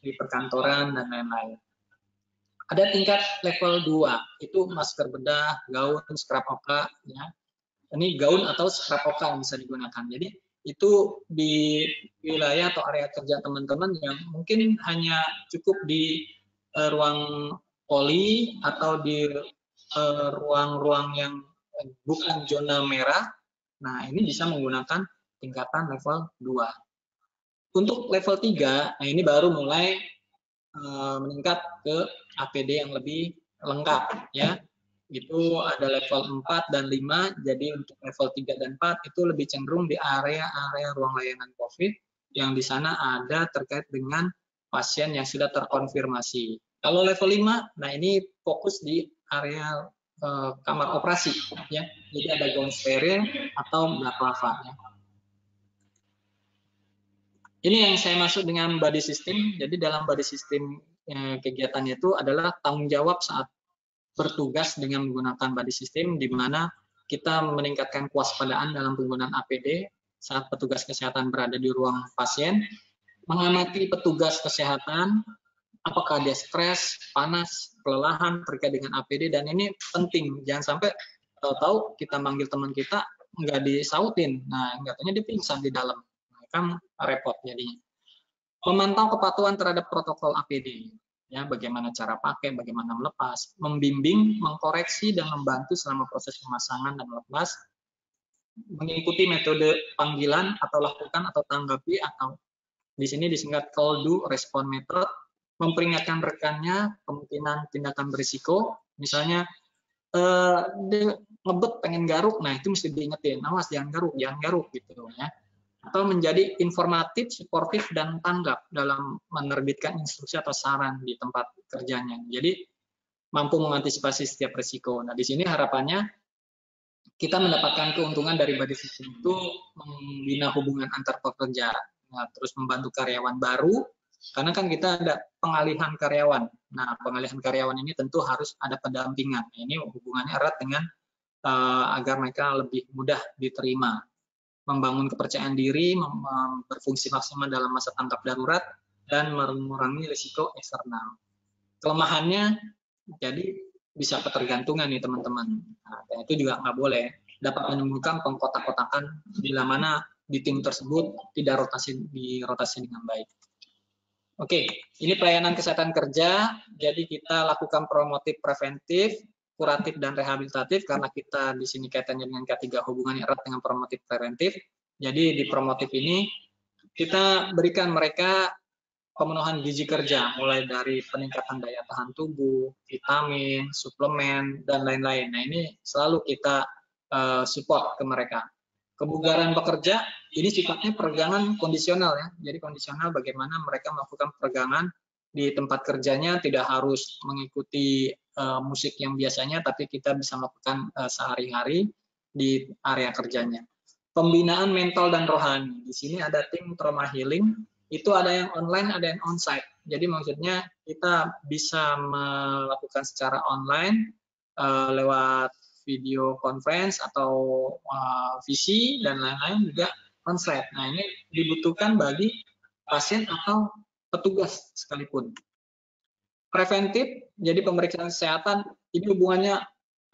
di perkantoran dan lain-lain. Ada tingkat level 2, itu masker bedah, gaun, scrub oka, ya. Ini gaun atau scrub oka yang bisa digunakan. Jadi itu di wilayah atau area kerja teman-teman yang mungkin hanya cukup di ruang poli atau di ruang-ruang yang bukan zona merah. Nah, ini bisa menggunakan tingkatan level 2. Untuk level 3, nah ini baru mulai meningkat ke APD yang lebih lengkap ya. Itu ada level 4 dan 5. Jadi untuk level 3 dan 4 itu lebih cenderung di area-area ruang layanan COVID yang di sana ada terkait dengan pasien yang sudah terkonfirmasi. Kalau level 5, nah ini fokus di area kamar operasi ya. Jadi ada gaun steril atau baklava ya. Ini yang saya maksud dengan body system. Jadi dalam body system kegiatannya itu adalah tanggung jawab saat bertugas dengan menggunakan body system, di mana kita meningkatkan kewaspadaan dalam penggunaan APD saat petugas kesehatan berada di ruang pasien, mengamati petugas kesehatan, apakah dia stres, panas, kelelahan terkait dengan APD, dan ini penting. Jangan sampai tahu-tahu kita manggil teman kita nggak disautin, nah nggak taunya dia pingsan di dalam. Kan repot jadinya. Memantau kepatuhan terhadap protokol APD, ya bagaimana cara pakai, bagaimana melepas, membimbing, mengkoreksi dan membantu selama proses pemasangan dan melepas, mengikuti metode panggilan atau lakukan atau tanggapi atau Di sini disingkat call do respond method, memperingatkan rekannya kemungkinan tindakan berisiko, misalnya dia ngebet pengen garuk, nah itu mesti diingetin, awas jangan garuk gitu ya. Atau menjadi informatif, suportif, dan tanggap dalam menerbitkan instruksi atau saran di tempat kerjanya. Jadi mampu mengantisipasi setiap risiko. Nah di sini harapannya kita mendapatkan keuntungan dari body system itu membina hubungan antar pekerja, nah, terus membantu karyawan baru, karena kan kita ada pengalihan karyawan. Nah pengalihan karyawan ini tentu harus ada pendampingan. Ini hubungannya erat dengan agar mereka lebih mudah diterima, membangun kepercayaan diri, berfungsi maksimal dalam masa tanggap darurat, dan mengurangi risiko eksternal. Kelemahannya, jadi bisa ketergantungan nih teman-teman. Nah, itu juga nggak boleh. Dapat menimbulkan pengkotak-kotakan bila mana di tim tersebut tidak dirotasi dengan baik. Oke, ini pelayanan kesehatan kerja. Jadi kita lakukan promotif preventif, kuratif dan rehabilitatif, karena kita di sini kaitannya dengan ketiga hubungannya erat dengan promotif preventif. Jadi di promotif ini kita berikan mereka pemenuhan gizi kerja, mulai dari peningkatan daya tahan tubuh, vitamin, suplemen, dan lain-lain. Nah ini selalu kita support ke mereka. Kebugaran bekerja ini sifatnya peregangan kondisional ya. Jadi kondisional bagaimana mereka melakukan peregangan di tempat kerjanya, tidak harus mengikuti musik yang biasanya, tapi kita bisa melakukan sehari-hari di area kerjanya. Pembinaan mental dan rohani. Di sini ada tim trauma healing, itu ada yang online, ada yang onsite. Jadi maksudnya kita bisa melakukan secara online lewat video conference atau VC dan lain-lain, juga onsite. Nah ini dibutuhkan bagi pasien atau petugas sekalipun. Preventif, jadi pemeriksaan kesehatan, ini hubungannya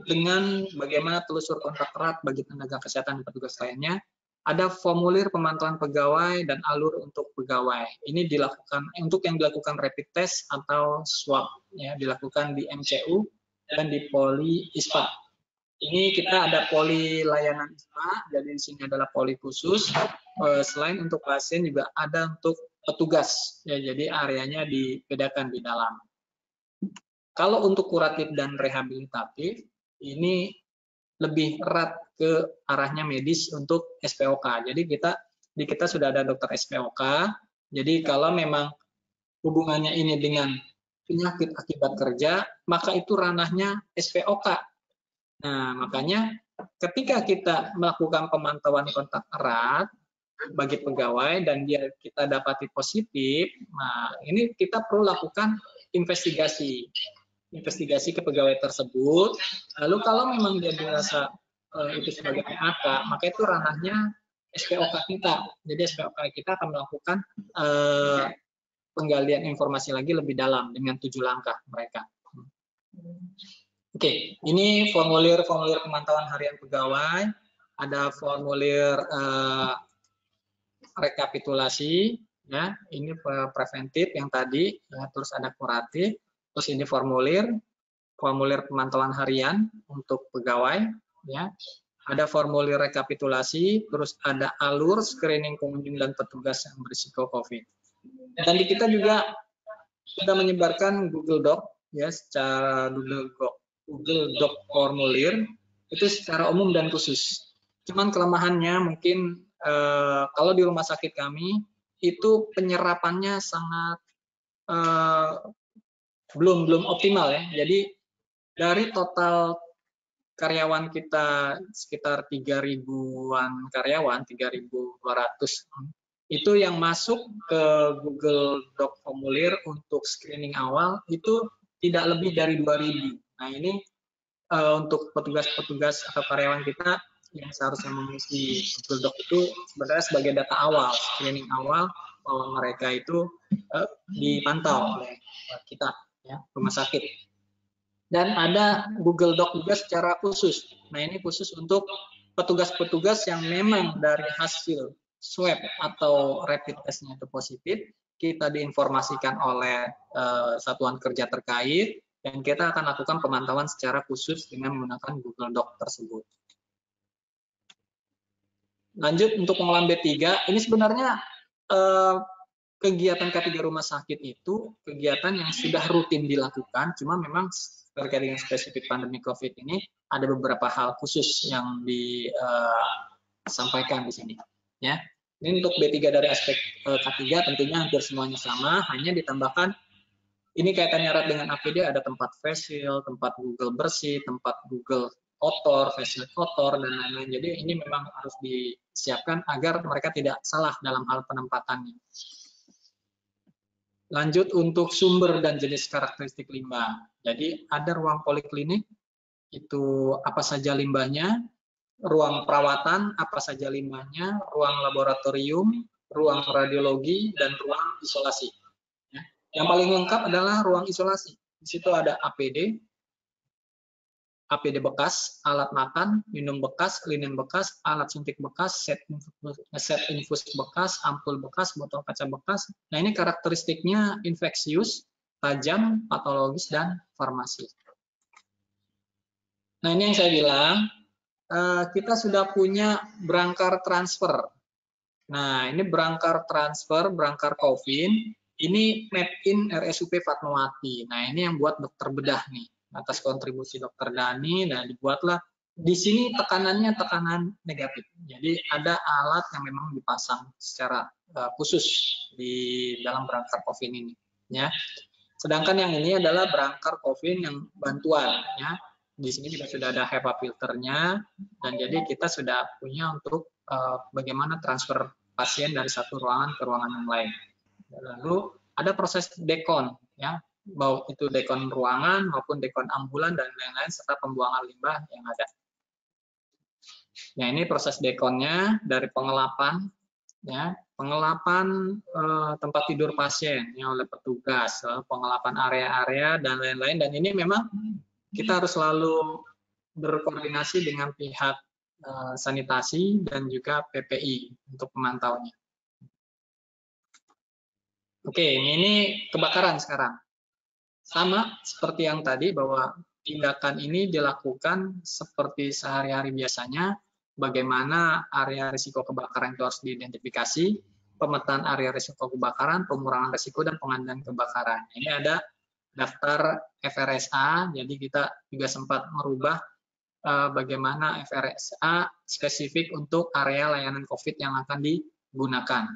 dengan bagaimana telusur kontak erat bagi tenaga kesehatan dan petugas lainnya. Ada formulir pemantauan pegawai dan alur untuk pegawai. Ini dilakukan untuk yang dilakukan rapid test atau swab, ya, dilakukan di MCU dan di Poli ISPA. Ini kita ada poli layanan ISPA, jadi di sini adalah poli khusus. Selain untuk pasien juga ada untuk petugas, ya, jadi areanya dibedakan di dalam. Kalau untuk kuratif dan rehabilitatif, ini lebih erat ke arahnya medis untuk SPOK. Jadi kita sudah ada dokter SPOK. Jadi kalau memang hubungannya ini dengan penyakit akibat kerja, maka itu ranahnya SPOK. Nah, makanya ketika kita melakukan pemantauan kontak erat bagi pegawai dan kita dapati positif, nah ini kita perlu lakukan investigasi ke pegawai tersebut. Lalu kalau memang dia dirasa itu sebagai PHK, maka itu ranahnya SPOK kita. Jadi SPOK kita akan melakukan penggalian informasi lagi lebih dalam dengan 7 langkah mereka. Oke, ini formulir pemantauan harian pegawai, ada formulir rekapitulasi, ya, ini preventif yang tadi, ya, terus ada kuratif, terus ini formulir pemantauan harian untuk pegawai, ya, ada formulir rekapitulasi, terus ada alur screening pengunjung dan petugas yang berisiko COVID. Dan di kita juga sudah menyebarkan Google Doc, ya, secara Google Doc formulir itu secara umum dan khusus. Cuman kelemahannya mungkin kalau di rumah sakit kami itu penyerapannya sangat belum optimal ya. Jadi dari total karyawan kita sekitar 3.000-an karyawan, 3.200 itu yang masuk ke Google Doc formulir untuk screening awal itu tidak lebih dari 2.000. Nah ini untuk petugas-petugas atau karyawan kita yang seharusnya mengisi Google Doc itu sebenarnya sebagai data awal, screening awal bahwa mereka itu dipantau oleh kita, ya, rumah sakit. Dan ada Google Doc juga secara khusus. Nah ini khusus untuk petugas-petugas yang memang dari hasil swab atau rapid testnya itu positif, kita diinformasikan oleh satuan kerja terkait, dan kita akan lakukan pemantauan secara khusus dengan menggunakan Google Doc tersebut. Lanjut untuk pengolahan B3, ini sebenarnya kegiatan K3 rumah sakit itu kegiatan yang sudah rutin dilakukan, cuma memang terkait dengan spesifik pandemi COVID ini ada beberapa hal khusus yang disampaikan di sini. Ya, ini untuk B3 dari aspek K3 tentunya hampir semuanya sama, hanya ditambahkan ini kaitannya erat dengan APD, ada tempat face shield, tempat Google bersih, tempat Google kotor, face shield kotor, dan lain-lain. Jadi ini memang harus disiapkan agar mereka tidak salah dalam hal penempatannya. Lanjut untuk sumber dan jenis karakteristik limbah. Jadi ada ruang poliklinik, itu apa saja limbahnya, ruang perawatan, apa saja limbahnya, ruang laboratorium, ruang radiologi, dan ruang isolasi. Yang paling lengkap adalah ruang isolasi. Di situ ada APD bekas, alat makan, minum bekas, linen bekas, alat suntik bekas, set infus bekas, ampul bekas, botol kaca bekas. Nah, ini karakteristiknya infeksius, tajam, patologis, dan farmasi. Nah, ini yang saya bilang, kita sudah punya berangkar transfer. Nah, ini berangkar transfer, berangkar COVID, ini made in RSUP Fatmawati. Nah, ini yang buat dokter bedah nih. Atas kontribusi Dr. Dani, nah dibuatlah di sini tekanannya tekanan negatif. Jadi ada alat yang memang dipasang secara khusus di dalam berangkar COVID ini, ya. Sedangkan yang ini adalah berangkar COVID yang bantuan, ya. Di sini juga sudah ada HEPA filternya, dan jadi kita sudah punya untuk bagaimana transfer pasien dari satu ruangan ke ruangan yang lain. Lalu ada proses dekon, ya. Baik itu dekon ruangan maupun dekon ambulan dan lain-lain serta pembuangan limbah yang ada. Nah, ini proses dekonnya dari pengelapan, ya, pengelapan tempat tidur pasien ya, oleh petugas, pengelapan area-area dan lain-lain. Dan ini memang kita harus selalu berkoordinasi dengan pihak sanitasi dan juga PPI untuk memantaunya. Oke, ini kebakaran sekarang. Sama seperti yang tadi bahwa tindakan ini dilakukan seperti sehari-hari biasanya, bagaimana area risiko kebakaran itu harus diidentifikasi, pemetaan area risiko kebakaran, pengurangan risiko, dan pengendalian kebakaran. Ini ada daftar FRSA, jadi kita juga sempat merubah bagaimana FRSA spesifik untuk area layanan COVID yang akan digunakan.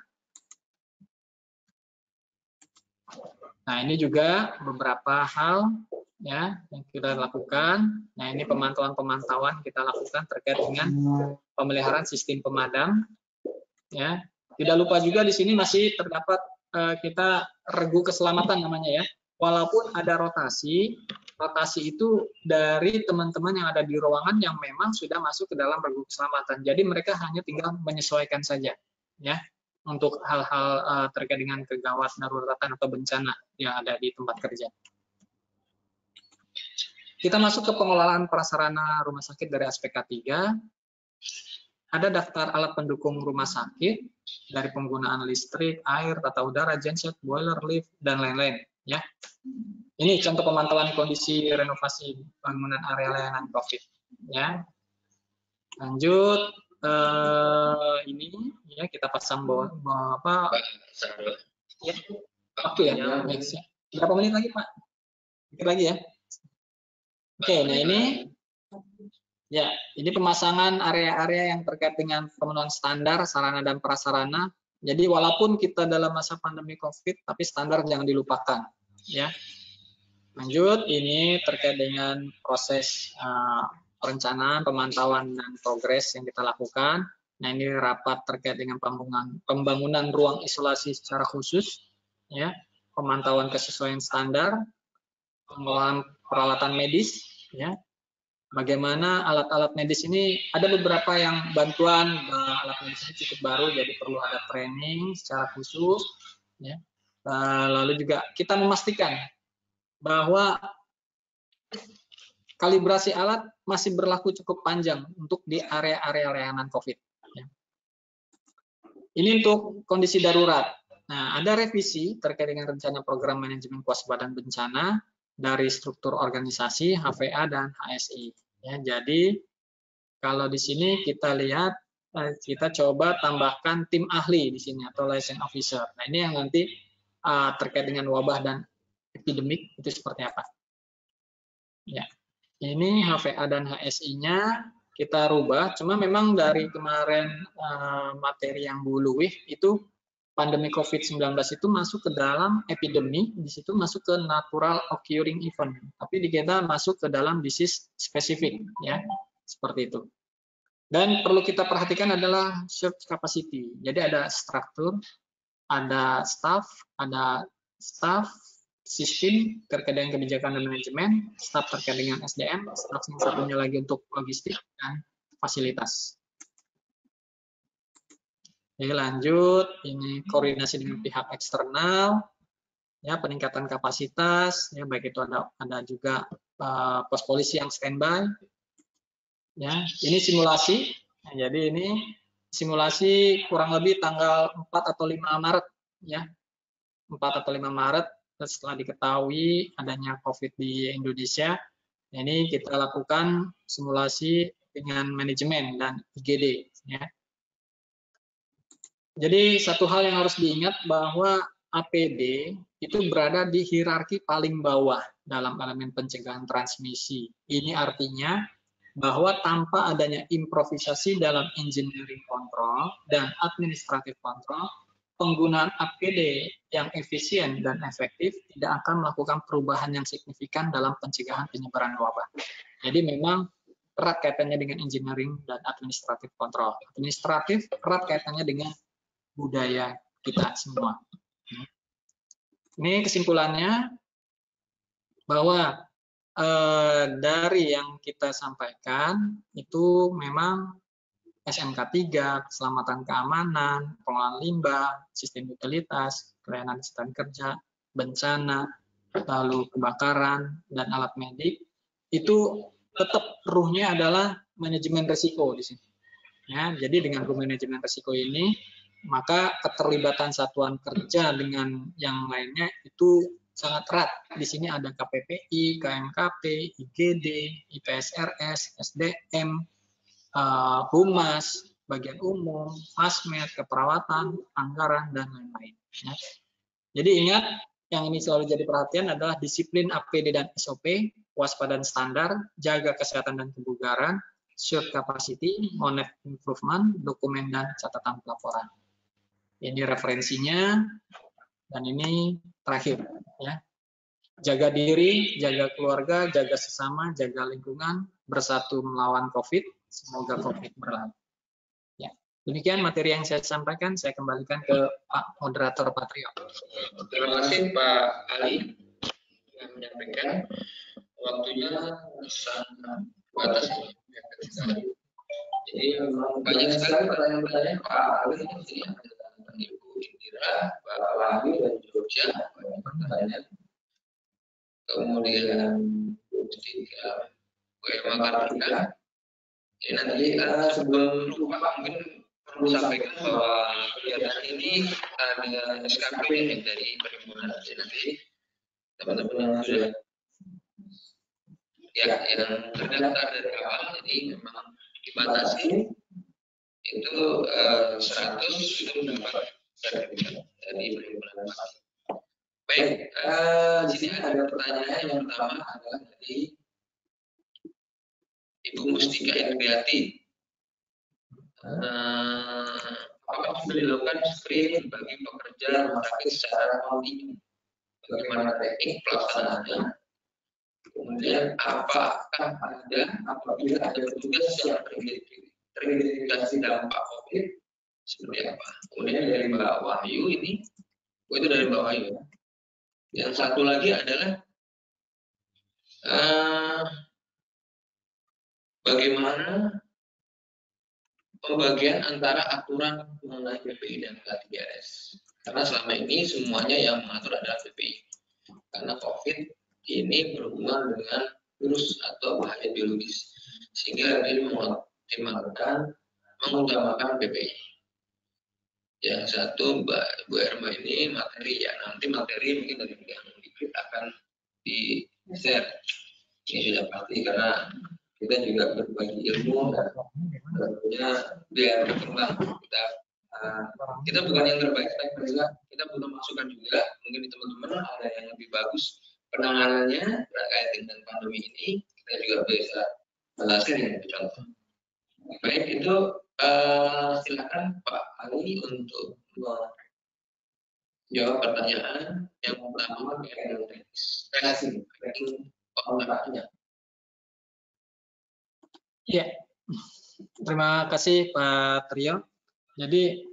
Nah, ini juga beberapa hal ya yang kita lakukan. Nah, ini pemantauan kita lakukan terkait dengan pemeliharaan sistem pemadam. Ya, tidak lupa juga di sini masih terdapat kita regu keselamatan namanya ya. Walaupun ada rotasi itu dari teman-teman yang ada di ruangan yang memang sudah masuk ke dalam regu keselamatan. Jadi mereka hanya tinggal menyesuaikan saja, ya. Untuk hal-hal terkait dengan kegawat daruratan atau bencana yang ada di tempat kerja. Kita masuk ke pengelolaan prasarana rumah sakit dari aspek K3. Ada daftar alat pendukung rumah sakit dari penggunaan listrik, air, tata udara, genset, boiler, lift, dan lain-lain. Ya, ini contoh pemantauan kondisi renovasi bangunan area layanan COVID. Ya, lanjut. Ini ya kita pasang apa ya, waktu ya, next ya. Berapa menit lagi Pak? Dikit lagi ya. Oke, nah ini ya, ini pemasangan area-area yang terkait dengan pemenuhan standar sarana dan prasarana. Jadi walaupun kita dalam masa pandemi COVID, tapi standar jangan dilupakan ya. Lanjut, ini terkait dengan proses perencanaan, pemantauan, dan progres yang kita lakukan. Nah, ini rapat terkait dengan pembangunan ruang isolasi secara khusus, ya, pemantauan kesesuaian standar, pengelolaan peralatan medis, ya, bagaimana alat-alat medis ini ada beberapa yang bantuan alat medis ini cukup baru, jadi perlu ada training secara khusus, ya. Lalu juga kita memastikan bahwa kalibrasi alat masih berlaku cukup panjang untuk di area-area layanan COVID. Ini untuk kondisi darurat. Nah, ada revisi terkait dengan rencana program manajemen kewaspadaan bencana dari struktur organisasi, HVA, dan HSI. Ya, jadi, kalau di sini kita lihat kita coba tambahkan tim ahli di sini atau liaison officer. Nah, ini yang nanti terkait dengan wabah dan epidemik itu seperti apa. Ya, ini HVA dan HSI-nya kita rubah. Cuma memang dari kemarin materi yang Bu Luwih itu pandemi COVID-19 itu masuk ke dalam epidemi, di situ masuk ke natural occurring event. Tapi di kita masuk ke dalam disease spesifik, ya, seperti itu. Dan perlu kita perhatikan adalah search capacity. Jadi ada struktur, ada staff, sistem terkait dengan kebijakan dan manajemen, staff terkait dengan SDM, staff yang satunya lagi untuk logistik dan fasilitas. Oke, lanjut, ini koordinasi dengan pihak eksternal, ya, peningkatan kapasitas, ya, baik itu ada juga pos polisi yang standby, ya, ini simulasi, nah, jadi ini simulasi kurang lebih tanggal 4 atau 5 Maret, ya, 4 atau 5 Maret setelah diketahui adanya COVID di Indonesia, ini kita lakukan simulasi dengan manajemen dan IGD, ya. Jadi satu hal yang harus diingat bahwa APD itu berada di hierarki paling bawah dalam elemen pencegahan transmisi. Ini artinya bahwa tanpa adanya improvisasi dalam engineering control dan administrative control, penggunaan APD yang efisien dan efektif tidak akan melakukan perubahan yang signifikan dalam pencegahan penyebaran wabah. Jadi memang erat kaitannya dengan engineering dan administrative control. Administratif erat kaitannya dengan budaya kita semua. Ini kesimpulannya bahwa dari yang kita sampaikan itu memang SMK 3, keselamatan keamanan, pengelolaan limbah, sistem utilitas, pelayanan kesehatan kerja, bencana, lalu kebakaran, dan alat medik, itu tetap ruhnya adalah manajemen risiko di sini. Ya, jadi dengan manajemen risiko ini, maka keterlibatan satuan kerja dengan yang lainnya itu sangat erat. Di sini ada KPPI, KMKP, IGD, IPSRS, SDM, Humas, bagian umum, Fasmed, keperawatan, anggaran, dan lain-lain. Ya. Jadi ingat, yang ini selalu jadi perhatian adalah disiplin APD dan SOP, waspadaan standar, jaga kesehatan dan kebugaran, short capacity, monitor improvement, dokumen dan catatan pelaporan. Ini referensinya, dan ini terakhir, ya. Jaga diri, jaga keluarga, jaga sesama, jaga lingkungan, bersatu melawan COVID. Semoga COVID berlalu. Ya, demikian materi yang saya sampaikan. Saya kembalikan ke Pak Moderator Patrio. Terima kasih Pak Ali yang menyampaikan. Waktunya sangat terbatas. Jadi banyak sekali pertanyaan-pertanyaan Pak Ali ini. Ibu Indira, Pak Wahyu dan Jogja, banyak pertanyaan. Kemudian ketika Bu Emma Kartika, ini nanti sebelum lupa mungkin perlu sampaikan bahwa kegiatan ini ada SKP dari perhimpunan nanti teman-teman yang sudah yang terdaftar dari awal, jadi memang dibatasi itu 100 itu mendapat sertifikat dari perhimpunan. Baik, di sini ada pertanyaan yang pertama adalah dari Ibu Mustika Indriati. Apakah sudah dilakukan screening bagi pekerja rumah sakit secara kontinu? Bagaimana teknik pelaksanaannya? Kemudian apakah ada apabila ada petugas yang teridentifikasi dampak COVID seperti apa? Kemudian dari Mbak Wahyu ini, itu dari Mbak Wahyu. Yang satu lagi adalah bagaimana pembagian antara aturan mengenai PPI dan K3S. Karena selama ini semuanya yang mengatur adalah PPI. Karena COVID ini berhubungan dengan virus atau bahaya biologis. Sehingga ini mengutamakan PPI. Yang satu Bu Erma ini materi, ya nanti materi mungkin dari yang dikit akan di-share. Ini sudah pasti karena kita juga berbagi ilmu dan tentunya biar berkembang. Kita bukan yang terbaik, tapi kita butuh masukan juga. Mungkin di teman-teman ada yang lebih bagus penanganannya terkait dengan pandemi ini, kita juga bisa sharing contoh. Baik, itu silakan Pak Ali untuk menjawab pertanyaan yang pertama terkait dengan teknis tracing kontaknya. Ya, terima kasih Pak Trio. Jadi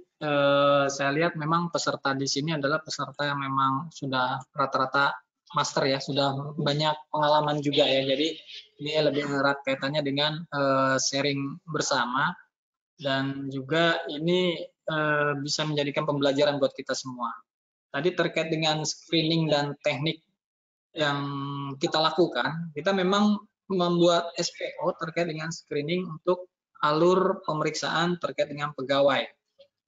saya lihat memang peserta di sini adalah peserta yang memang sudah rata-rata master ya, sudah banyak pengalaman juga ya. Jadi ini lebih erat kaitannya dengan sharing bersama dan juga ini bisa menjadikan pembelajaran buat kita semua. Tadi terkait dengan screening dan teknik yang kita lakukan, kita memang membuat SPO terkait dengan screening untuk alur pemeriksaan terkait dengan pegawai.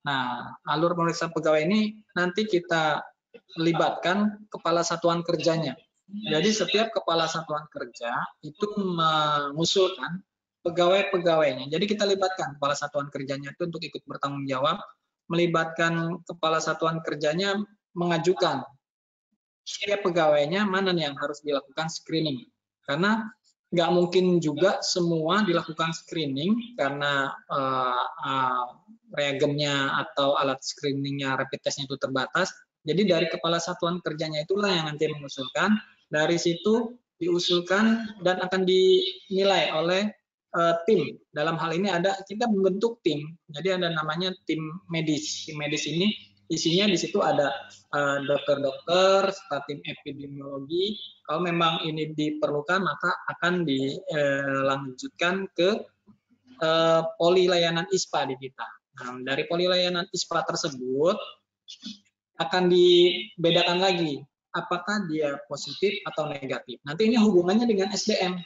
Nah, alur pemeriksaan pegawai ini nanti kita libatkan kepala satuan kerjanya. Jadi setiap kepala satuan kerja itu mengusulkan pegawai-pegawainya. Jadi kita libatkan kepala satuan kerjanya itu untuk ikut bertanggung jawab, melibatkan kepala satuan kerjanya mengajukan setiap pegawainya mana yang harus dilakukan screening. Karena nggak mungkin juga semua dilakukan screening karena reagennya atau alat screeningnya rapid testnya itu terbatas. Jadi dari kepala satuan kerjanya itulah yang nanti mengusulkan. Dari situ diusulkan dan akan dinilai oleh tim. Dalam hal ini kita membentuk tim. Jadi ada namanya tim medis. Tim medis ini isinya di situ ada dokter-dokter, serta tim epidemiologi. Kalau memang ini diperlukan, maka akan dilanjutkan ke poli layanan ISPA di kita. Nah, dari poli layanan ISPA tersebut akan dibedakan lagi apakah dia positif atau negatif. Nanti ini hubungannya dengan SDM.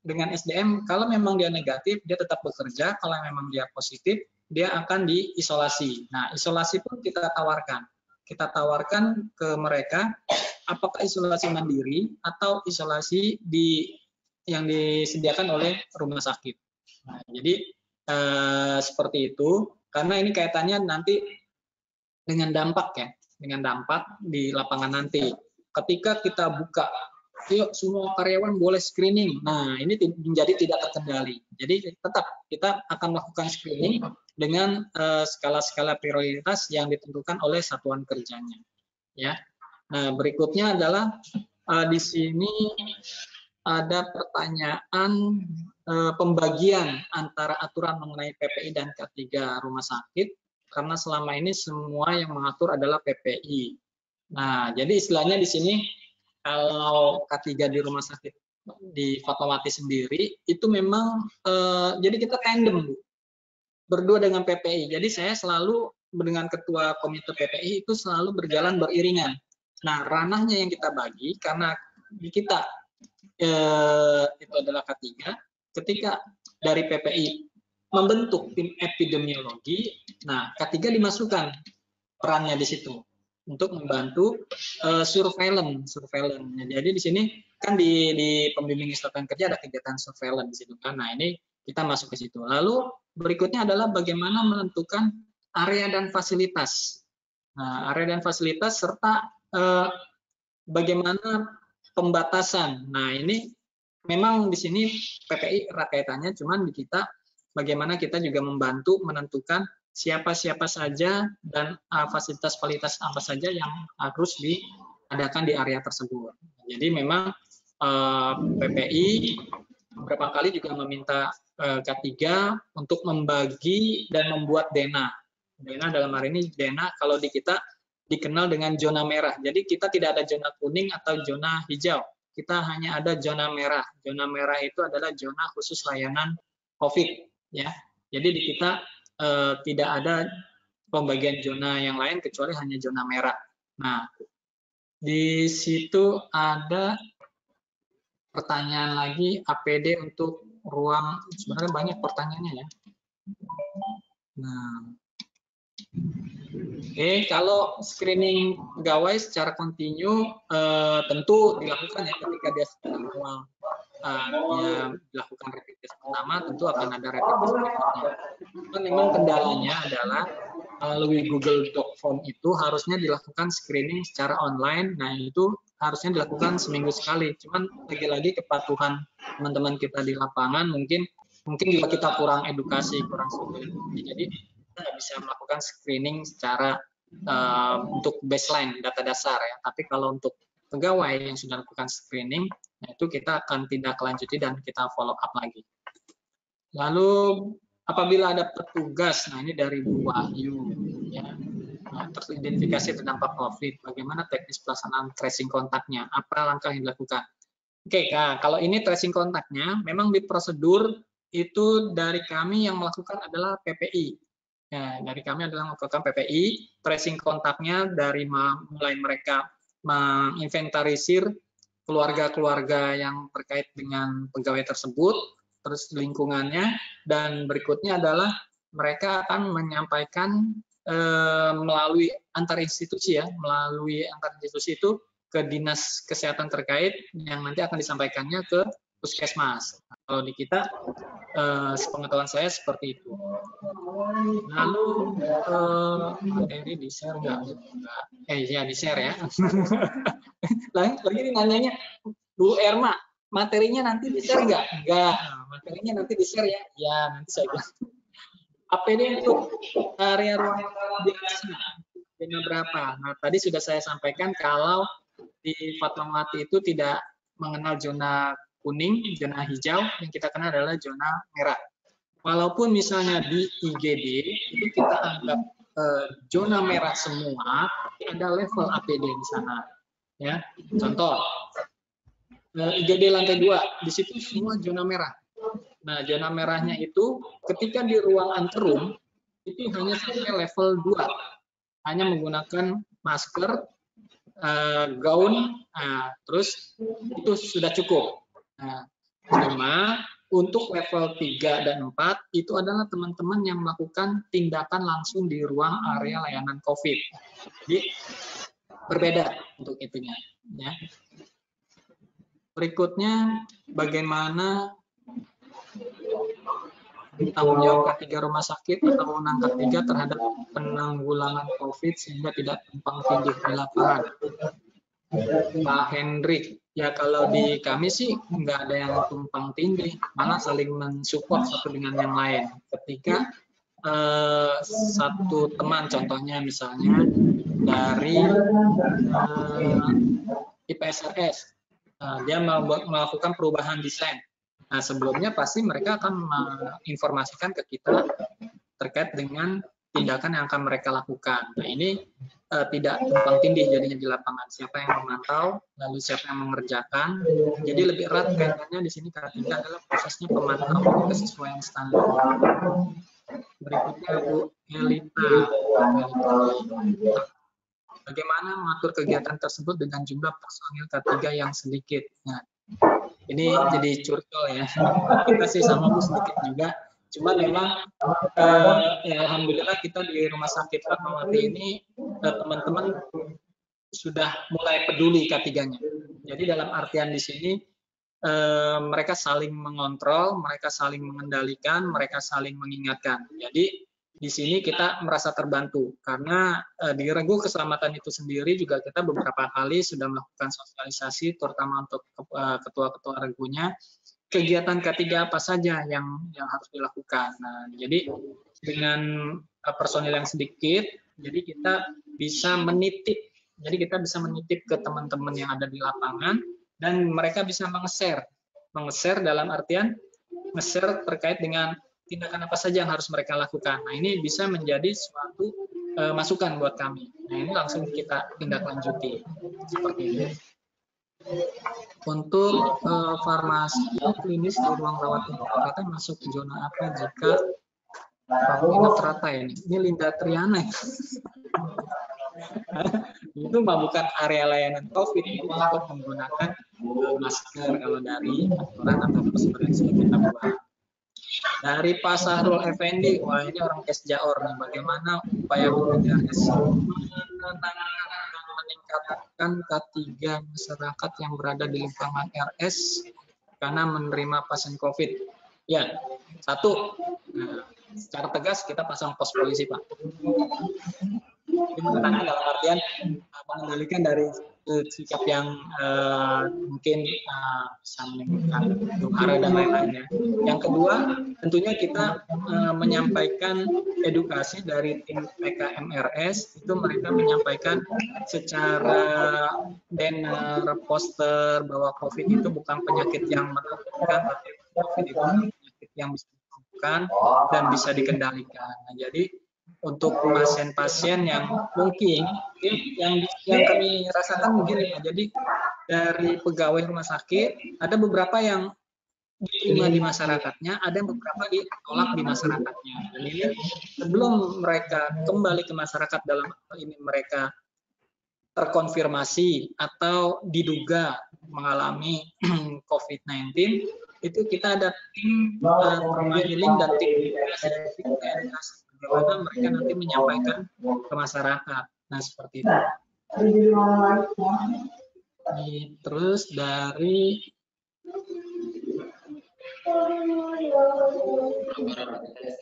Dengan SDM, kalau memang dia negatif, dia tetap bekerja. Kalau memang dia positif, dia akan diisolasi. Nah, isolasi pun kita tawarkan. Kita tawarkan ke mereka apakah isolasi mandiri atau isolasi yang disediakan oleh rumah sakit. Nah, jadi seperti itu, karena ini kaitannya nanti dengan dampak ya, dengan dampak di lapangan nanti. Ketika kita buka, yuk semua karyawan boleh screening. Nah, ini menjadi tidak terkendali. Jadi tetap kita akan melakukan screening dengan skala-skala prioritas yang ditentukan oleh satuan kerjanya. Ya. Nah, berikutnya adalah di sini ada pertanyaan pembagian antara aturan mengenai PPI dan K3 rumah sakit, karena selama ini semua yang mengatur adalah PPI. Nah, jadi istilahnya di sini kalau K3 di rumah sakit di Fatmawati sendiri itu memang jadi kita tandem Bu, berdua dengan PPI. Jadi saya selalu dengan ketua komite PPI itu selalu berjalan beriringan. Nah, ranahnya yang kita bagi karena di kita itu adalah K3, ketika dari PPI membentuk tim epidemiologi, nah K3 dimasukkan perannya di situ untuk membantu surveillance. Jadi di sini kan di pembimbing kesehatan kerja ada kegiatan surveillance di situ kan. Nah, ini kita masuk ke situ. Lalu berikutnya adalah bagaimana menentukan area dan fasilitas. Nah, area dan fasilitas serta bagaimana pembatasan. Nah, ini memang di sini PPI erat kaitannya, cuman di kita bagaimana kita juga membantu menentukan siapa-siapa saja dan fasilitas-fasilitas apa saja yang harus diadakan di area tersebut. Jadi memang PPI beberapa kali juga meminta K3 untuk membagi dan membuat DENA. DENA dalam hari ini DENA kalau di kita dikenal dengan zona merah. Jadi kita tidak ada zona kuning atau zona hijau. Kita hanya ada zona merah. Zona merah itu adalah zona khusus layanan COVID. Ya, jadi di kita tidak ada pembagian zona yang lain kecuali hanya zona merah. Nah, di situ ada pertanyaan lagi APD untuk ruang. Sebenarnya banyak pertanyaannya ya. Nah, oke, kalau screening pegawai secara kontinu tentu dilakukan ya ketika dia sedang awal dia dilakukan rapid test pertama, tentu akan ada rapid test berikutnya. Cuman memang kendalanya adalah melalui Google Doc Form itu harusnya dilakukan screening secara online. Nah, itu harusnya dilakukan seminggu sekali. Cuman lagi-lagi kepatuhan teman-teman kita di lapangan mungkin juga kita kurang edukasi, kurang sosialisasi. Jadi kita nggak bisa melakukan screening secara untuk baseline data dasar ya. Tapi kalau untuk pegawai yang sudah lakukan screening, nah itu kita akan tindak lanjuti dan kita follow up lagi. Lalu apabila ada petugas, nah ini dari Bu Wahyu, ya, teridentifikasi terdampak COVID, bagaimana teknis pelaksanaan tracing kontaknya, apa langkah yang dilakukan? Oke, nah, kalau ini tracing kontaknya, memang di prosedur itu dari kami yang melakukan adalah PPI. Ya, dari kami adalah melakukan PPI, tracing kontaknya dari mulai mereka menginventarisir keluarga-keluarga yang terkait dengan pegawai tersebut, terus lingkungannya, dan berikutnya adalah mereka akan menyampaikan melalui antar institusi ya, melalui antar institusi itu ke dinas kesehatan terkait yang nanti akan disampaikannya ke puskesmas. Kalau di kita, sepengetahuan saya seperti itu. Lalu materi di share nggak? Ya di share ya. Lagi nanyanya Bu Erma, materinya nanti di share nggak? Enggak. Materinya nanti di share ya. Ya nanti saya bilang. APD untuk area ruang biasa zona berapa? Nah tadi sudah saya sampaikan kalau di Fatmawati itu tidak mengenal zona kuning, zona hijau, yang kita kenal adalah zona merah. Walaupun misalnya di IGD itu kita anggap zona merah semua, ada level APD di sana. Ya, contoh IGD lantai 2, di situ semua zona merah. Nah, zona merahnya itu ketika di ruang anterum itu hanya sampai level 2, hanya menggunakan masker, gaun, terus itu sudah cukup. Nah, cuma untuk level 3 dan 4 itu adalah teman-teman yang melakukan tindakan langsung di ruang area layanan COVID. Jadi berbeda untuk itunya. Ya. Berikutnya, bagaimana tanggung jawab K3 rumah sakit atau wewenang K3 terhadap penanggulangan COVID sehingga tidak tumpang tindih di lapangan. Pak Hendrik, ya kalau di kami sih nggak ada yang tumpang tindih, malah saling mensupport satu dengan yang lain. Ketika satu teman, contohnya misalnya dari IPSRS, dia melakukan perubahan desain. Nah, sebelumnya pasti mereka akan menginformasikan ke kita terkait dengan tindakan yang akan mereka lakukan. Nah, ini tidak tumpang tindih jadinya di lapangan. Siapa yang memantau, lalu siapa yang mengerjakan. Jadi lebih erat kaitannya di sini K3 adalah prosesnya pemantauan kesesuaian standar. Berikutnya Bu Elita. Bagaimana mengatur kegiatan tersebut dengan jumlah personil K3 yang sedikit? Nah, ini jadi curcol ya. Kita sih sama Bu sedikit juga. Cuma memang ya alhamdulillah kita di Rumah Sakit Fatmawati ini teman-teman sudah mulai peduli K3-nya. Jadi dalam artian di sini mereka saling mengontrol, mereka saling mengendalikan, mereka saling mengingatkan. Jadi di sini kita merasa terbantu karena di Regu Keselamatan itu sendiri juga kita beberapa kali sudah melakukan sosialisasi terutama untuk ketua-ketua regunya kegiatan K3 apa saja yang harus dilakukan. Nah, jadi dengan personil yang sedikit, jadi kita bisa menitip. Jadi kita bisa menitip ke teman-teman yang ada di lapangan dan mereka bisa mengeser dalam artian nge-share terkait dengan tindakan apa saja yang harus mereka lakukan. Nah, ini bisa menjadi suatu masukan buat kami. Nah, ini langsung kita tindak lanjuti seperti ini. Untuk farmasi klinis di ruang rawat inap masuk zona apa jika rawat inap teratai ini? Ini Linda Triana. Itu bukan area layanan COVID, itu untuk menggunakan masker kalau dari aturan atau prosedur yang sudah kita buat. Dari Pak Sahrul Effendi, wah ini orang Kesjaor nih, bagaimana upaya BPJS meningkatkan K3 masyarakat yang berada di lingkungan RS karena menerima pasien COVID? Ya, satu, nah, secara tegas kita pasang pos polisi, Pak. Tindakannya dalam artian mengendalikan dari sikap yang mungkin bisa menimbulkan huru-hara dan lain-lainnya. Yang kedua, tentunya kita menyampaikan edukasi dari tim PKMRS, itu mereka menyampaikan secara banner, poster bahwa COVID itu bukan penyakit yang menakutkan, tapi COVID itu penyakit yang bisa disembuhkan dan bisa dikendalikan. Nah, jadi untuk pasien-pasien yang mungkin yang kami rasakan begini, jadi dari pegawai rumah sakit ada beberapa yang diterima di masyarakatnya, ada beberapa ditolak di masyarakatnya. Dan ini sebelum mereka kembali ke masyarakat, dalam hal ini mereka terkonfirmasi atau diduga mengalami COVID-19, itu kita ada tim trauma healing dan tim edukasi bagaimana mereka nanti menyampaikan ke masyarakat. Nah, seperti itu. Terus dari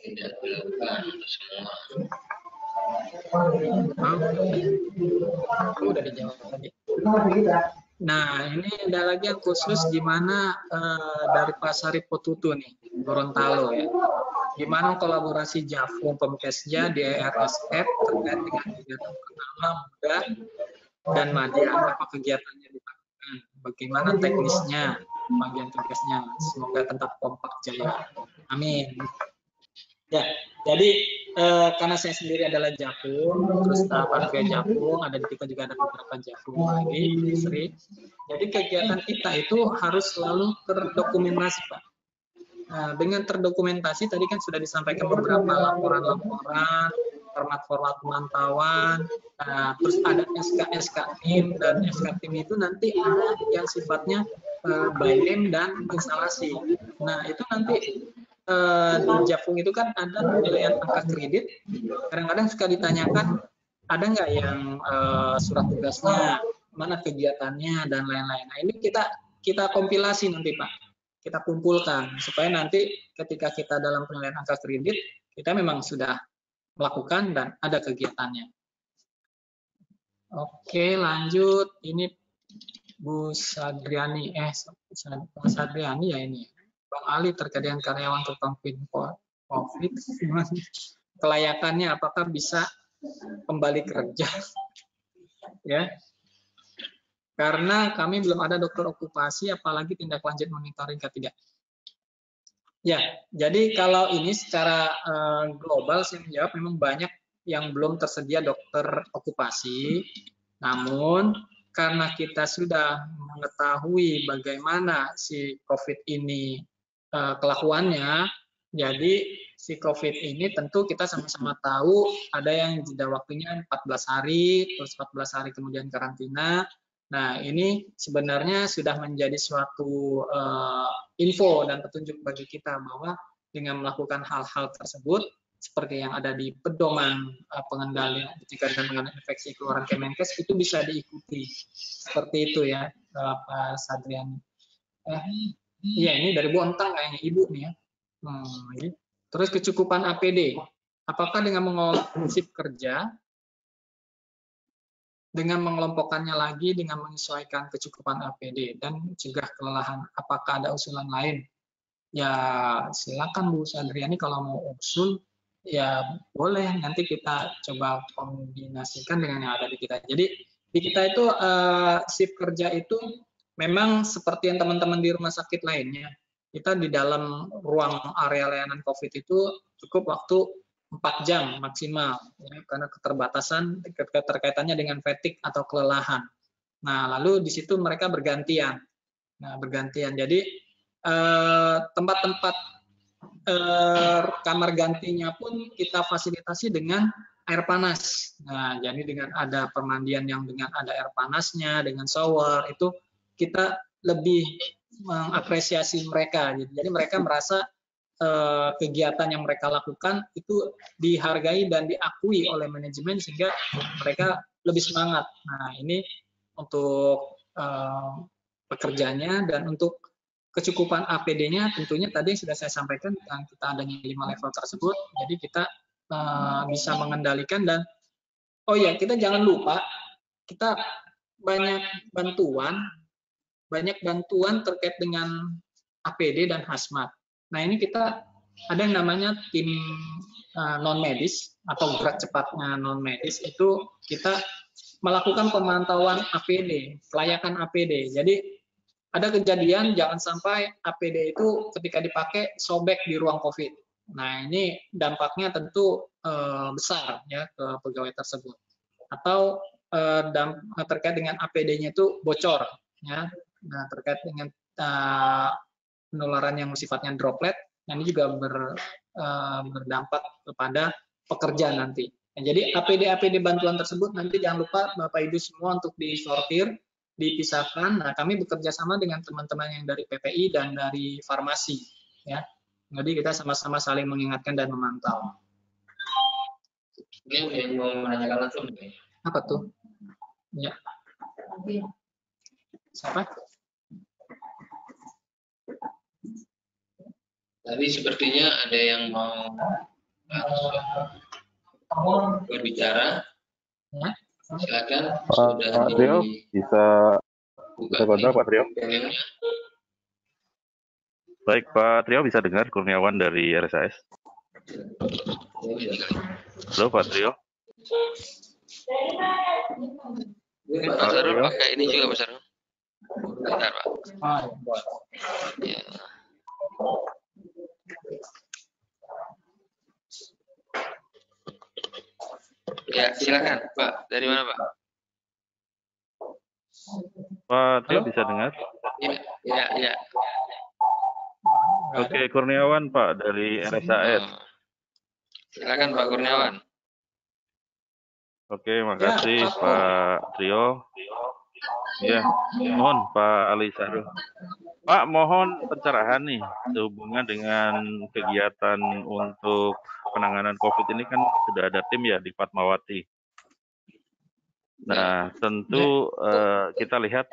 tidak dilakukan untuk semua. Udah dijawab tadi. Nah, ini ada lagi yang khusus gimana dari Pasari Potutu nih, Gorontalo ya. Gimana kolaborasi Jafung Pemkesja di RSF terkait dengan kegiatan pertama muda dan media, apa kegiatannya dilakukan, bagaimana teknisnya, bagian tugasnya, semoga tetap kompak jaya. Amin. Ya, jadi karena saya sendiri adalah Jafung, terus Patria Jafung, ada di kita juga ada beberapa Jafung lagi, istri. Jadi kegiatan kita itu harus selalu terdokumentasi, Pak. Nah, dengan terdokumentasi tadi kan sudah disampaikan beberapa laporan-laporan, format-format pemantauan, terus ada SK tim, dan SK tim itu nanti ada yang sifatnya by name dan instalasi. Nah, itu nanti di Jafung itu kan ada penilaian angka kredit, kadang-kadang suka ditanyakan ada nggak yang surat tugasnya, mana kegiatannya, dan lain-lain. Nah, ini kita kompilasi nanti, Pak. Kita kumpulkan supaya nanti ketika kita dalam penilaian angka kredit kita memang sudah melakukan dan ada kegiatannya. Oke, lanjut. Ini Bu Sadriani, Bu Sadriani ya ini. Bang Ali terkait dengan karyawan terkonfirmasi COVID, kelayakannya apakah bisa kembali kerja? Ya. Karena kami belum ada dokter okupasi, apalagi tindak lanjut monitoring ketiga. Ya, jadi kalau ini secara global saya menjawab memang banyak yang belum tersedia dokter okupasi. Namun karena kita sudah mengetahui bagaimana si COVID ini kelakuannya, jadi si COVID ini tentu kita sama-sama tahu ada yang jeda waktunya 14 hari, terus 14 hari kemudian karantina. Nah, ini sebenarnya sudah menjadi suatu info dan petunjuk bagi kita bahwa dengan melakukan hal-hal tersebut, seperti yang ada di pedoman pengendalian pencegahan dan penanganan infeksi keluaran Kemenkes, itu bisa diikuti. Seperti itu ya, Pak Sadrian. Iya, ini dari Bu Ontang kayaknya, Ibu nih ya. Terus kecukupan APD. Apakah dengan mengelola prinsip kerja, dengan mengelompokkannya lagi, dengan menyesuaikan kecukupan APD dan mencegah kelelahan, apakah ada usulan lain? Ya silakan Bu Sadriani kalau mau usul, ya boleh, nanti kita coba kombinasikan dengan yang ada di kita. Jadi di kita itu shift kerja itu memang seperti yang teman-teman di rumah sakit lainnya. Kita di dalam ruang area layanan COVID itu cukup waktu 4 jam maksimal, ya, karena keterbatasan keterkaitannya dengan fatigue atau kelelahan. Nah, lalu di situ mereka bergantian. Nah, bergantian. Jadi tempat-tempat kamar gantinya pun kita fasilitasi dengan air panas. Nah, jadi dengan ada pemandian yang dengan ada air panasnya, dengan shower, itu kita lebih mengapresiasi mereka. Jadi mereka merasa kegiatan yang mereka lakukan itu dihargai dan diakui oleh manajemen sehingga mereka lebih semangat. Nah, ini untuk pekerjanya, dan untuk kecukupan APD-nya tentunya tadi sudah saya sampaikan tentang kita adanya 5 level tersebut. Jadi kita bisa mengendalikan dan oh ya, kita jangan lupa kita banyak bantuan terkait dengan APD dan hazmat. Nah, ini kita ada yang namanya tim non medis atau gerak cepatnya non medis, itu kita melakukan pemantauan APD, kelayakan APD. Jadi ada kejadian jangan sampai APD itu ketika dipakai sobek di ruang COVID. Nah, ini dampaknya tentu besar ya ke pegawai tersebut. Atau terkait dengan APD-nya itu bocor ya. Nah, terkait dengan penularan yang sifatnya droplet, nah ini juga berdampak kepada pekerja nanti. Nah, jadi APD bantuan tersebut nanti jangan lupa Bapak Ibu semua untuk disortir, dipisahkan. Nah, kami bekerja sama dengan teman-teman yang dari PPI dan dari farmasi ya. Jadi kita sama-sama saling mengingatkan dan memantau. Ini yang mau menanyakan langsung. Apa tuh? Ya. Siapa? Tadi sepertinya ada yang mau berbicara. Ya. Silakan. Pak Trio bisa kontak Pak Trio. Baik, Pak Trio bisa dengar, Kurniawan dari RSAS. Halo Pak Trio. Pak Sarul pakai ini juga Pak Sarul. Bentar Pak. Ya. Ya, silakan Pak. Dari mana Pak? Pak Trio bisa dengar? Ya. Oke, Kurniawan Pak dari RSAS. Silakan Pak Kurniawan. Oke, makasih Pak Trio. Ya, mohon Pak Ali Sarul. Pak, mohon pencerahan nih sehubungan dengan kegiatan untuk penanganan COVID ini kan sudah ada tim ya di Fatmawati. Nah, tentu kita lihat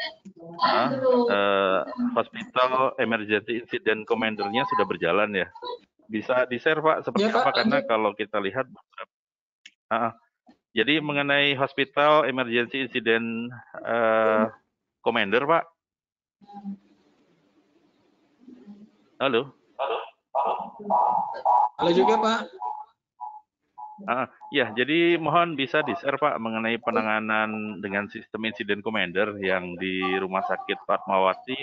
Hospital Emergency Incident Commander-nya sudah berjalan ya. Bisa di-share Pak seperti apa? Karena kalau kita lihat jadi mengenai Hospital Emergency Incident Commander Pak. Halo. Halo juga Pak. Ya, jadi mohon bisa di-share Pak mengenai penanganan dengan sistem insiden commander yang di Rumah Sakit Fatmawati.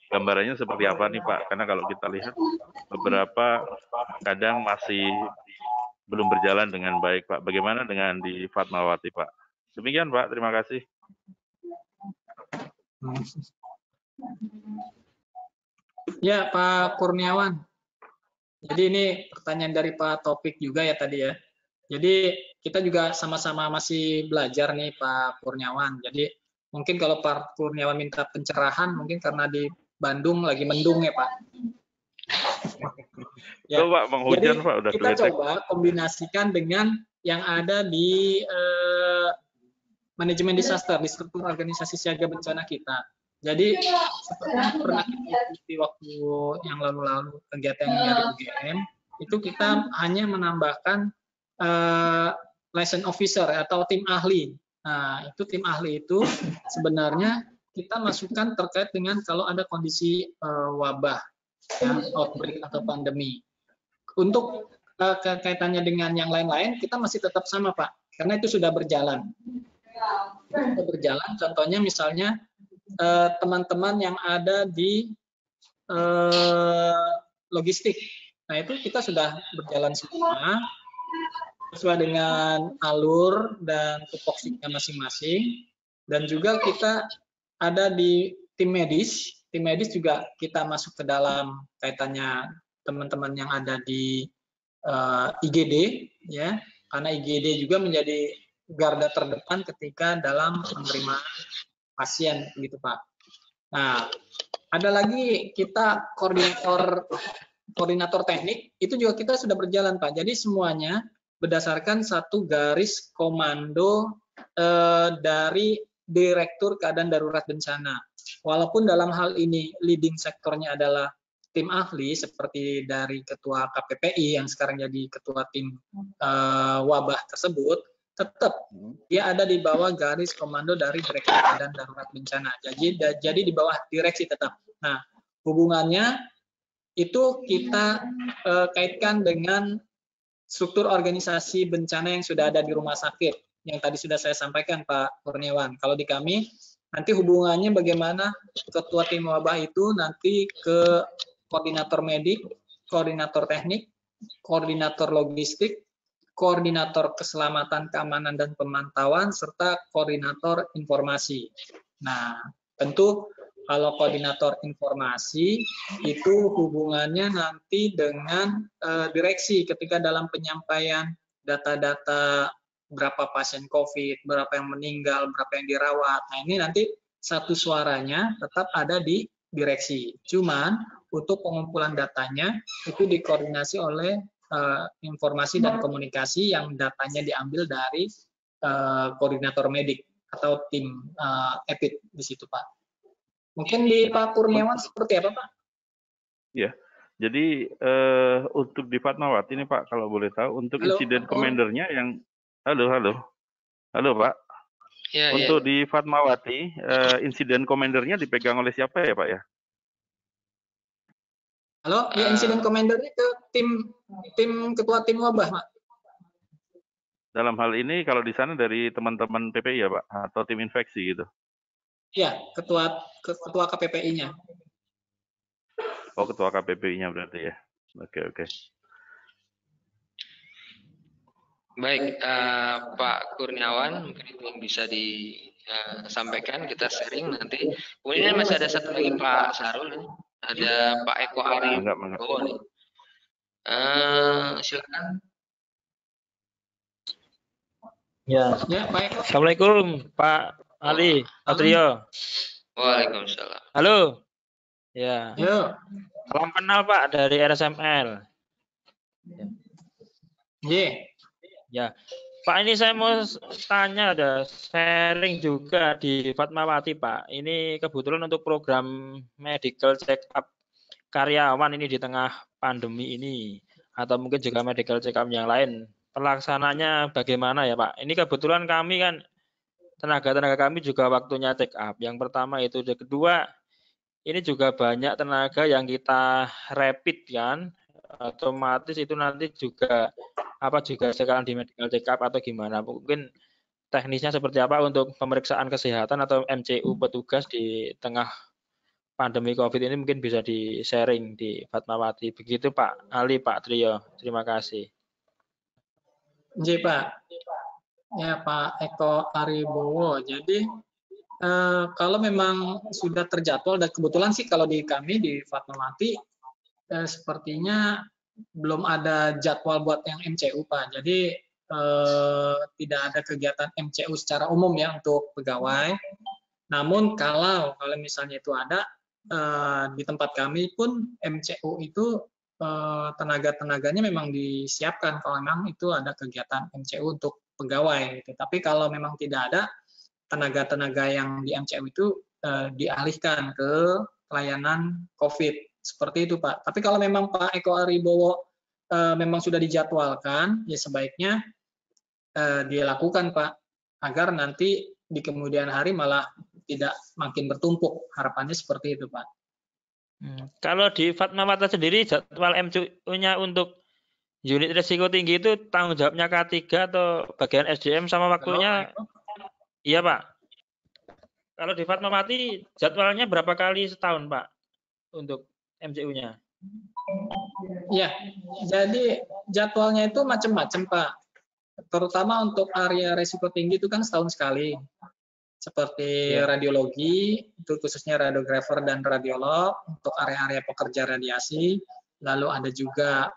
Gambarannya seperti apa nih Pak? Karena kalau kita lihat beberapa kadang masih belum berjalan dengan baik Pak. Bagaimana dengan di Fatmawati Pak? Demikian Pak, terima kasih. Ya Pak Kurniawan. Jadi ini pertanyaan dari Pak Topik juga ya tadi ya. Jadi kita juga sama-sama masih belajar nih Pak Kurniawan. Jadi mungkin kalau Pak Kurniawan minta pencerahan, mungkin karena di Bandung lagi mendung ya Pak. Ya. Pak, jadi Pak, udah kita coba kombinasikan dengan yang ada di manajemen disaster, di struktur organisasi siaga bencana kita. Jadi seperti yang pernah kita ikuti waktu yang lalu-lalu kegiatan dari UGM, itu kita hanya menambahkan license officer atau tim ahli. Nah, itu tim ahli itu sebenarnya kita masukkan terkait dengan kalau ada kondisi wabah, ya, outbreak atau pandemi. Untuk kaitannya dengan yang lain-lain, kita masih tetap sama Pak, karena itu sudah berjalan. Sudah berjalan, contohnya misalnya teman-teman yang ada di logistik. Nah, itu kita sudah berjalan semua sesuai dengan alur dan tupoksiknya masing-masing. Dan juga kita ada di tim medis. Tim medis juga kita masuk ke dalam kaitannya teman-teman yang ada di IGD, ya, karena IGD juga menjadi garda terdepan ketika dalam menerima pasien, gitu Pak. Nah, ada lagi kita koordinator teknik, itu juga kita sudah berjalan Pak. Jadi semuanya berdasarkan satu garis komando dari Direktur Keadaan Darurat Bencana. Walaupun dalam hal ini leading sektornya adalah tim ahli seperti dari Ketua KPPI yang sekarang jadi Ketua tim wabah tersebut, tetap dia ada di bawah garis komando dari Direktur Keadaan Darurat Bencana. Jadi di bawah direksi tetap. Nah, hubungannya itu kita kaitkan dengan struktur organisasi bencana yang sudah ada di rumah sakit yang tadi sudah saya sampaikan Pak Kurniawan. Kalau di kami nanti hubungannya bagaimana ketua tim wabah itu nanti ke koordinator medik, koordinator teknik, koordinator logistik, koordinator keselamatan, keamanan dan pemantauan serta koordinator informasi. Nah, tentu kalau koordinator informasi itu hubungannya nanti dengan direksi ketika dalam penyampaian data-data berapa pasien COVID, berapa yang meninggal, berapa yang dirawat. Nah, ini nanti satu suaranya tetap ada di direksi. Cuman untuk pengumpulan datanya itu dikoordinasi oleh informasi dan komunikasi yang datanya diambil dari koordinator medik atau tim EPID di situ, Pak. Mungkin di Pak Kurniawan seperti apa, Pak? Ya, jadi untuk di Fatmawati ini Pak, kalau boleh tahu, untuk insiden komandernya yang halo Pak. Ya, untuk di Fatmawati, insiden komandernya dipegang oleh siapa ya Pak ya? Halo, ya insiden komandernya ke tim ketua tim wabah, Pak. Dalam hal ini kalau di sana dari teman-teman PPI ya Pak, atau tim infeksi gitu? Iya, ketua KPPI-nya. Oh, ketua KPPI-nya berarti ya. Oke. Baik, Pak Kurniawan, mungkin itu yang bisa disampaikan, kita sharing nanti. Kemudian masih ada satu lagi Pak Sarul, ada Pak Eko Ari Bowo nih. Silakan. Ya, Pak Eko. Assalamualaikum Pak Ali, Pak Trio. Waalaikumsalam. Halo. Ya. Yo. Salam kenal Pak dari RSML. Ya. Pak, ini saya mau tanya, ada sharing juga di Fatmawati Pak. Ini kebetulan untuk program medical check up karyawan ini di tengah pandemi ini, atau mungkin juga medical check up yang lain. Pelaksananya bagaimana ya Pak? Ini kebetulan kami kan tenaga kami juga waktunya check up. Yang pertama itu, yang kedua ini juga banyak tenaga yang kita rapid kan, otomatis itu nanti juga juga sekarang di medical check up atau gimana? Mungkin teknisnya seperti apa untuk pemeriksaan kesehatan atau MCU petugas di tengah pandemi COVID ini mungkin bisa di-sharing di Fatmawati. Begitu Pak Ali, Pak Trio. Terima kasih. Pak. Ya, Pak Eko Aribowo. Jadi kalau memang sudah terjadwal, dan kebetulan sih kalau di kami di Fatmawati sepertinya belum ada jadwal buat yang MCU Pak. Jadi tidak ada kegiatan MCU secara umum ya untuk pegawai. Namun kalau misalnya itu ada di tempat kami pun MCU itu tenaga-tenaganya memang disiapkan kalau memang itu ada kegiatan MCU untuk pegawai. Gitu. Tapi kalau memang tidak ada, tenaga-tenaga yang di MCU itu dialihkan ke pelayanan COVID. Seperti itu, Pak. Tapi kalau memang Pak Eko Aribowo memang sudah dijadwalkan, ya sebaiknya dilakukan, Pak. Agar nanti di kemudian hari malah tidak makin bertumpuk. Harapannya seperti itu, Pak. Kalau di Fatmawati sendiri, jadwal MCU-nya untuk unit risiko tinggi itu tanggung jawabnya K3 atau bagian SDM sama waktunya? Iya Pak. Kalau di Fatmawati jadwalnya berapa kali setahun Pak untuk MCU-nya? Ya, jadi jadwalnya itu macam-macam Pak. Terutama untuk area risiko tinggi itu kan setahun sekali. Seperti radiologi, itu khususnya radiografer dan radiolog untuk area-area pekerja radiasi. Lalu ada juga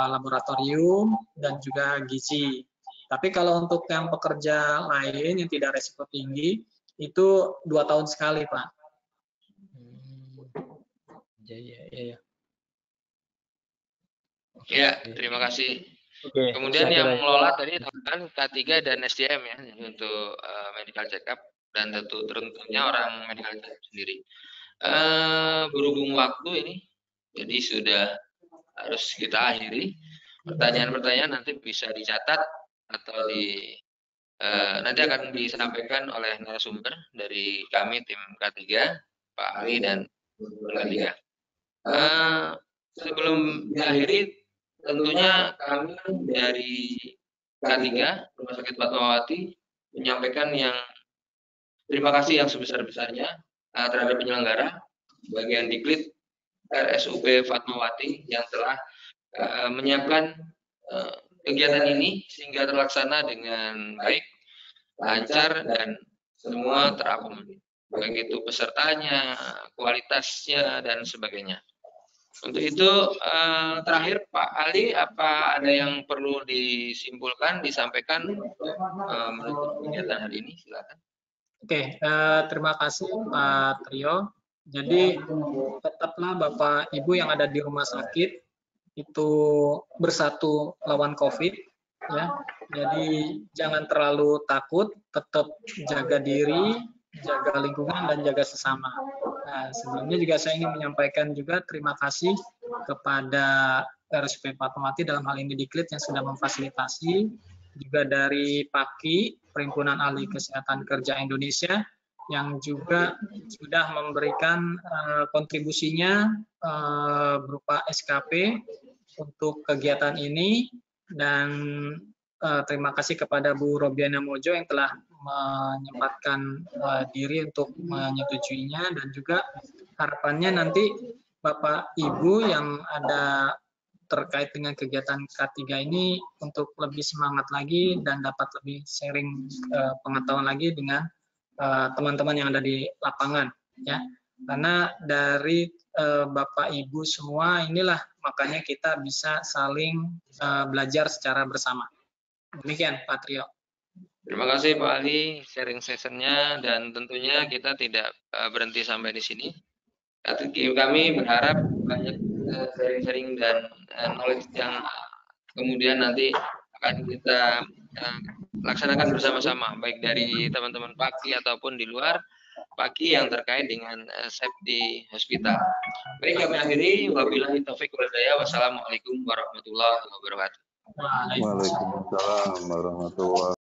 laboratorium dan juga gizi. Tapi kalau untuk yang pekerja lain yang tidak risiko tinggi, itu 2 tahun sekali, Pak. Ya, terima kasih. Kemudian yang mengelola tadi kan K3 dan SDM ya untuk medical check up. dan tentunya orang medical check-up sendiri. Berhubung waktu ini, jadi sudah harus kita akhiri. Pertanyaan-pertanyaan nanti bisa dicatat atau nanti akan disampaikan oleh narasumber dari kami tim K3, Pak Ali dan K3. Sebelum diakhiri, tentunya kami dari K3 Rumah Sakit Fatmawati menyampaikan yang terima kasih yang sebesar-besarnya terhadap penyelenggara bagian diklit RSUP Fatmawati yang telah menyiapkan kegiatan ini sehingga terlaksana dengan baik, lancar, dan semua terakomodir, baik itu pesertanya, kualitasnya, dan sebagainya. Untuk itu, terakhir Pak Ali, apa ada yang perlu disimpulkan, disampaikan menutup kegiatan hari ini? Silakan. Oke, terima kasih Pak Trio. Jadi tetaplah Bapak Ibu yang ada di rumah sakit itu bersatu lawan COVID, ya. Jadi jangan terlalu takut, tetap jaga diri, jaga lingkungan, dan jaga sesama. Nah, sebelumnya juga saya ingin menyampaikan juga terima kasih kepada RSUP Fatmawati dalam hal ini Diklit yang sudah memfasilitasi, juga dari PAKI, Perhimpunan Ahli Kesehatan Kerja Indonesia, yang juga sudah memberikan kontribusinya berupa SKP untuk kegiatan ini, dan terima kasih kepada Bu Robiana Mojo yang telah menyempatkan diri untuk menyetujuinya, dan juga harapannya nanti Bapak Ibu yang ada terkait dengan kegiatan K3 ini untuk lebih semangat lagi dan dapat lebih sharing pengetahuan lagi dengan teman-teman yang ada di lapangan, ya. Karena dari Bapak Ibu semua inilah makanya kita bisa saling belajar secara bersama. Demikian Pak Trio. Terima kasih Pak Ali sharing sessionnya, dan tentunya kita tidak berhenti sampai di sini. Kami berharap banyak sharing-sharing dan knowledge yang kemudian nanti akan kita laksanakan bersama-sama, baik dari teman-teman PAKI ataupun di luar PAKI yang terkait dengan safety hospital. Baik, kami akhiri. Wabillahi taufiq wal hidayah. Wassalamualaikum warahmatullahi wabarakatuh. Waalaikumsalam warahmatullahi wabarakatuh.